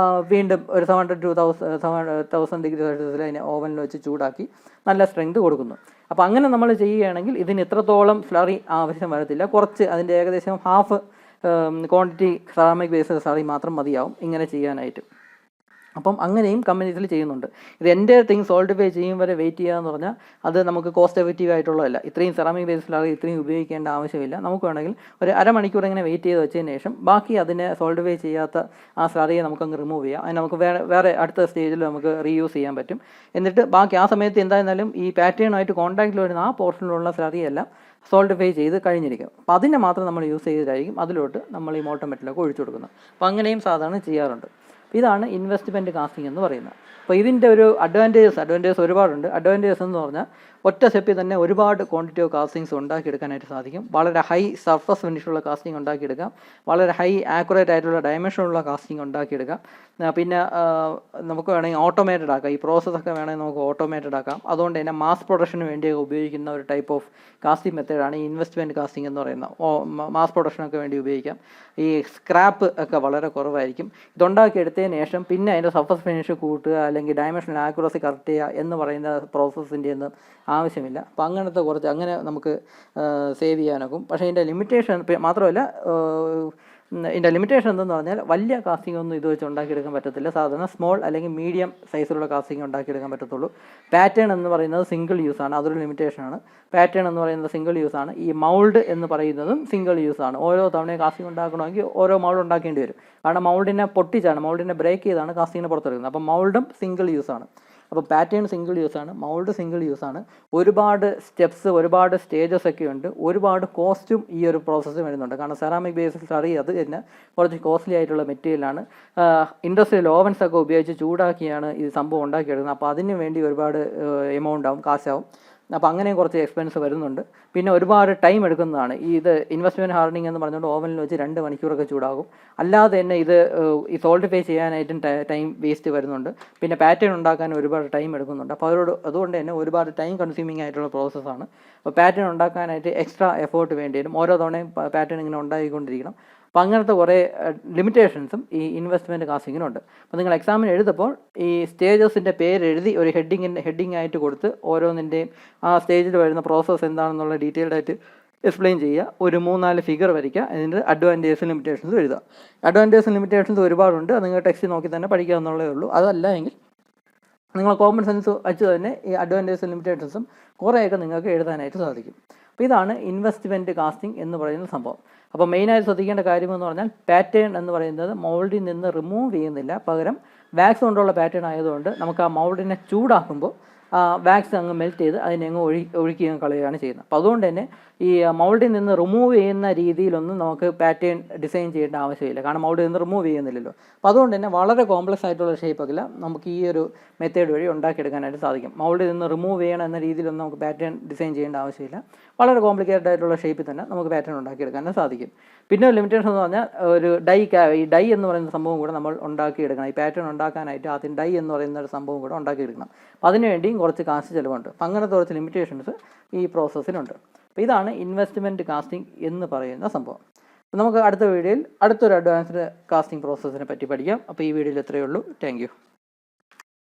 വീണ്ടും ഒരു 700 to 1000 ഡിഗ്രി സെൽഷ്യസിൽ അതിനെ ഓവനിൽ വെച്ച് ചൂടാക്കി നല്ല സ്ട്രെങ്ത് കൊടുക്കുന്നു. അപ്പോൾ അങ്ങനെ നമ്മൾ ചെയ്യുകയാണെങ്കിൽ ഇതിന് ഇത്രത്തോളം സ്ലറി ആവശ്യം വരത്തില്ല. കുറച്ച് അതിൻ്റെ ഏകദേശം half quantity ceramic based slurry മാത്രം മതിയാവും ഇങ്ങനെ ചെയ്യാനായിട്ട്. അപ്പം അങ്ങനെയും കമ്പനീസിൽ ചെയ്യുന്നുണ്ട്. ഇത് എൻ്റെ തിങ് സോൾഡിഫൈ ചെയ്യും വരെ വെയിറ്റ് ചെയ്യുക എന്ന് പറഞ്ഞാൽ അത് നമുക്ക് കോസ്റ്റ് എഫക്റ്റീവ് ആയിട്ടുള്ളതല്ല. ഇത്രയും സെറാമിക് ബേസിലാണ് ഇത്രയും ഉപയോഗിക്കേണ്ട ആവശ്യമില്ല. നമുക്ക് വേണമെങ്കിൽ ഒരു അരമണിക്കൂർ ഇങ്ങനെ വെയിറ്റ് ചെയ്ത് വെച്ചതിന് ശേഷം ബാക്കി അതിനെ സോൾഡിഫൈ ചെയ്യാത്ത ആ സ്ലറിയെ നമുക്കങ്ങ് റിമൂവ് ചെയ്യാം. അതിന് നമുക്ക് വേറെ അടുത്ത സ്റ്റേജിൽ നമുക്ക് റീയൂസ് ചെയ്യാൻ പറ്റും. എന്നിട്ട് ബാക്കി ആ സമയത്ത് എന്തായിരുന്നാലും ഈ പാറ്റേണുമായിട്ട് കോൺടാക്റ്റിൽ വരുന്ന ആ പോർഷനിലുള്ള സ്ലറിയെല്ലാം സോൾഡിഫൈ ചെയ്ത് കഴിഞ്ഞിരിക്കും. അപ്പോൾ അതിനെ മാത്രം നമ്മൾ യൂസ് ചെയ്തിട്ടായിരിക്കും അതിലോട്ട് നമ്മൾ ഈ മോൾട്ടൺ മെറ്റലൊക്കെ ഒഴിച്ചു കൊടുക്കുന്നത്. അപ്പോൾ അങ്ങനെയും സാധാരണ ചെയ്യാറുണ്ട്. ഇതാണ് ഇൻവെസ്റ്റ്മെൻറ്റ് കാസ്റ്റിംഗ് എന്ന് പറയുന്നത്. അപ്പോൾ ഇതിൻ്റെ ഒരു അഡ്വാൻറ്റേജസ് ഒരുപാടുണ്ട്. അഡ്വാൻറ്റേജസ് എന്ന് പറഞ്ഞാൽ ഒറ്റ സ്റ്റെപ്പിൽ തന്നെ ഒരുപാട് ക്വാണ്ടിറ്റി ഓഫ് കാസ്റ്റിങ്സ് ഉണ്ടാക്കിയെടുക്കാനായിട്ട് സാധിക്കും. വളരെ ഹൈ സർഫസ് ഫിനിഷുള്ള കാസ്റ്റിംഗ് ഉണ്ടാക്കിയെടുക്കാം. വളരെ ഹൈ ആക്യുറേറ്റ് ആയിട്ടുള്ള ഡയമെൻഷനുള്ള കാസ്റ്റിംഗ് ഉണ്ടാക്കിയെടുക്കാം. പിന്നെ നമുക്ക് വേണമെങ്കിൽ ഓട്ടോമേറ്റഡ് ആക്കാം. ഈ പ്രോസസ്സൊക്കെ വേണമെങ്കിൽ നമുക്ക് ഓട്ടോമേറ്റഡ് ആക്കാം. അതുകൊണ്ട് തന്നെ മാസ് പ്രൊഡക്ഷന് വേണ്ടി ഉപയോഗിക്കുന്ന ഒരു ടൈപ്പ് ഓഫ് കാസ്റ്റിംഗ് മെത്തേഡാണ് ഈ ഇൻവെസ്റ്റ്മെൻറ്റ് കാസ്റ്റിംഗ് എന്ന് പറയുന്നത്. മാസ് പ്രൊഡക്ഷനൊക്കെ വേണ്ടി ഉപയോഗിക്കാം. ഈ സ്ക്രാപ്പ് ഒക്കെ വളരെ കുറവായിരിക്കും. ഇതുണ്ടാക്കിയെടുത്തതിന് ശേഷം പിന്നെ അതിൻ്റെ സർഫസ് ഫിനിഷ് കൂട്ടുക അല്ലെങ്കിൽ ഡയമെൻഷണൽ ആക്യുറസി കറക്റ്റ് ചെയ്യുക എന്ന് പറയുന്ന പ്രോസസ്സിൻ്റെ ഒന്നും ആവശ്യമില്ല. അപ്പോൾ അങ്ങനെ നമുക്ക് സേവ് ചെയ്യാനൊക്കും. പക്ഷേ ഇതിൻ്റെ ലിമിറ്റേഷൻ മാത്രമല്ല, ഇതിൻ്റെ ലിമിറ്റേഷൻ എന്തെന്ന് പറഞ്ഞാൽ വലിയ കാസ്റ്റിംഗ് ഒന്നും ഇത് വെച്ച് ഉണ്ടാക്കിയെടുക്കാൻ പറ്റത്തില്ല. സാധാരണ സ്മോൾ അല്ലെങ്കിൽ മീഡിയം സൈസിലുള്ള കാസ്റ്റിംഗ് ഉണ്ടാക്കിയെടുക്കാൻ പറ്റത്തുള്ളൂ. പാറ്റേൺ എന്ന് പറയുന്നത് സിംഗിൾ യൂസാണ്, അതൊരു ലിമിറ്റേഷനാണ്. പാറ്റേൺ എന്ന് പറയുന്നത് സിംഗിൾ യൂസാണ്. ഈ മൗൾഡ് എന്ന് പറയുന്നതും സിംഗിൾ യൂസാണ്. ഓരോ തവണയും കാസ്റ്റിംഗ് ഉണ്ടാക്കണമെങ്കിൽ ഓരോ മൗൾഡ് ഉണ്ടാക്കേണ്ടി വരും. കാരണം മൗൾഡിനെ ബ്രേക്ക് ചെയ്താണ് കാസ്റ്റിങ്ങിനെ പുറത്തെടുക്കുന്നത്. അപ്പോൾ മൗൾഡും സിംഗിൾ യൂസാണ്. അപ്പോൾ പാറ്റേൺ സിംഗിൾ യൂസാണ്, മൗൾഡ് സിംഗിൾ യൂസാണ്. ഒരുപാട് സ്റ്റെപ്സ്, ഒരുപാട് സ്റ്റേജസ് ഒക്കെ ഉണ്ട്. ഒരുപാട് കോസ്റ്റും ഈ ഒരു പ്രോസസ്സ് വരുന്നുണ്ട്. കാരണം സെറാമിക് ബേസിൽ സ്ലറി അത് തന്നെ കുറച്ച് കോസ്റ്റ്ലി ആയിട്ടുള്ള മെറ്റീരിയലാണ്. ഇൻഡസ്ട്രിയൽ ഓവൻസ് ഒക്കെ ഉപയോഗിച്ച് ചൂടാക്കിയാണ് ഈ സംഭവം ഉണ്ടാക്കിയെടുക്കുന്നത്. അപ്പോൾ അതിന് വേണ്ടി ഒരുപാട് എമൗണ്ട് ആവും, കാശാവും. അപ്പോൾ അങ്ങനെയും കുറച്ച് എക്സ്പെൻസ് വരുന്നുണ്ട്. പിന്നെ ഒരുപാട് ടൈം എടുക്കുന്നതാണ്. ഇത് ഇൻവെസ്റ്റ്മെൻറ്റ് ഹാർഡനിങ് എന്ന് പറഞ്ഞുകൊണ്ട് ഓവനിൽ വെച്ച് 2 മണിക്കൂറൊക്കെ ചൂടാകും. അല്ലാതെ തന്നെ ഈ സോൾഡിഫൈ ചെയ്യാനായിട്ടും ടൈം വേസ്റ്റ് വരുന്നുണ്ട്. പിന്നെ പാറ്റേൺ ഉണ്ടാക്കാൻ ഒരുപാട് ടൈം എടുക്കുന്നുണ്ട്. അപ്പോൾ അതുകൊണ്ട് തന്നെ ഒരുപാട് ടൈം കൺസ്യൂമിങ് ആയിട്ടുള്ള പ്രോസസ്സാണ്. അപ്പോൾ പാറ്റേൺ ഉണ്ടാക്കാനായിട്ട് എക്സ്ട്രാ എഫേർട്ട് വേണ്ടി വരും. ഓരോ തവണയും പാറ്റേൺ ഇങ്ങനെ ഉണ്ടാക്കിക്കൊണ്ടിരിക്കണം. അപ്പോൾ അങ്ങനത്തെ കുറേ ലിമിറ്റേഷൻസും ഈ ഇൻവെസ്റ്റ്മെൻറ്റ് കാസ്റ്റിങ്ങിനുണ്ട്. അപ്പോൾ നിങ്ങൾ എക്സാമിന് എഴുതുമ്പോൾ ഈ സ്റ്റേജസിൻ്റെ പേരെഴുതി ഒരു ഹെഡിങ് ആയിട്ട് കൊടുത്ത് ഓരോന്നിൻ്റെയും ആ സ്റ്റേജിൽ വരുന്ന പ്രോസസ്സ് എന്താണെന്നുള്ള ഡീറ്റെയിൽഡ് ആയിട്ട് എക്സ്പ്ലെയിൻ ചെയ്യുക. ഒരു 3-4 ഫിഗർ വരയ്ക്കുക. അതിൻ്റെ അഡ്വാൻറ്റേജസും ലിമിറ്റേഷൻസും എഴുതുക. അഡ്വാൻറ്റേജസും ലിമിറ്റേഷൻസും ഒരുപാടുണ്ട്. അത് നിങ്ങൾ ടെക്സ്റ്റ് നോക്കി തന്നെ പഠിക്കാമെന്നുള്ളതേ ഉള്ളൂ. അതല്ല എങ്കിൽ നിങ്ങൾ കോമൺ സെൻസ് വെച്ച് തന്നെ ഈ അഡ്വാൻറ്റേജസും ലിമിറ്റേഷൻസും കുറേയൊക്കെ നിങ്ങൾക്ക് എഴുതാനായിട്ട് സാധിക്കും. അപ്പോൾ ഇതാണ് ഇൻവെസ്റ്റ്മെൻറ്റ് കാസ്റ്റിംഗ് എന്ന് പറയുന്ന സംഭവം. അപ്പോൾ മെയിനായിട്ട് ശ്രദ്ധിക്കേണ്ട കാര്യമെന്ന് പറഞ്ഞാൽ പാറ്റേൺ എന്ന് പറയുന്നത് മൗൾഡിൽ നിന്ന് റിമൂവ് ചെയ്യുന്നില്ല, പകരം വാക്സ് കൊണ്ടുള്ള പാറ്റേൺ ആയതുകൊണ്ട് നമുക്ക് ആ മൗൾഡിനെ ചൂടാക്കുമ്പോൾ വാക്സ് അങ്ങ് മെൽറ്റ് ചെയ്ത് അതിനെ അങ്ങ് ഒഴുക്കി കളയുകയാണ് ചെയ്യുന്നത്. അപ്പോൾ അതുകൊണ്ട് തന്നെ ഈ മൗൾഡിൽ നിന്ന് റിമൂവ് ചെയ്യുന്ന രീതിയിലൊന്നും നമുക്ക് പാറ്റേൺ ഡിസൈൻ ചെയ്യേണ്ട ആവശ്യമില്ല. കാരണം മൗൾഡിൽ നിന്ന് റിമൂവ് ചെയ്യുന്നില്ലല്ലോ. അപ്പോൾ അതുകൊണ്ട് തന്നെ വളരെ കോംപ്ലക്സ് ആയിട്ടുള്ള ഷേപ്പൊക്കെ നമുക്ക് ഈ ഒരു മെത്തേഡ് വഴി ഉണ്ടാക്കിയെടുക്കാനായിട്ട് സാധിക്കും. മൗൾഡിൽ നിന്ന് റിമൂവ് ചെയ്യണം എന്ന രീതിയിലൊന്നും നമുക്ക് പാറ്റേൺ ഡിസൈൻ ചെയ്യേണ്ട ആവശ്യമില്ല. വളരെ കോംപ്ലിക്കേറ്റഡ് ആയിട്ടുള്ള ഷേപ്പിൽ തന്നെ നമുക്ക് പാറ്റേൺ ഉണ്ടാക്കിയെടുക്കാനും സാധിക്കും. പിന്നെ ഒരു ലിമിറ്റേഷൻ എന്ന് പറഞ്ഞാൽ ഒരു ഈ ഡൈ എന്ന് പറയുന്ന സംഭവം കൂടെ നമ്മൾ ഉണ്ടാക്കിയെടുക്കണം. ഈ പാറ്റേൺ ഉണ്ടാക്കാനായിട്ട് ആദ്യം ഡൈ എന്ന് പറയുന്ന ഒരു സംഭവം കൂടെ ഉണ്ടാക്കിയെടുക്കണം. അപ്പോൾ അതിനുവേണ്ടിയും കുറച്ച് കാശ് ചിലവുണ്ട്. അപ്പോൾ അങ്ങനത്തെ കുറച്ച് ലിമിറ്റേഷൻസ് ഈ പ്രോസസ്സിനുണ്ട്. അപ്പോൾ ഇതാണ് ഇൻവെസ്റ്റ്മെൻറ്റ് കാസ്റ്റിംഗ് എന്ന് പറയുന്ന സംഭവം. നമുക്ക് അടുത്ത വീഡിയോയിൽ അടുത്തൊരു അഡ്വാൻസ്ഡ് കാസ്റ്റിംഗ് പ്രോസസ്സിനെ പറ്റി പഠിക്കാം. അപ്പോൾ ഈ വീഡിയോയിൽ ഇത്രയേ ഉള്ളൂ. Thank you.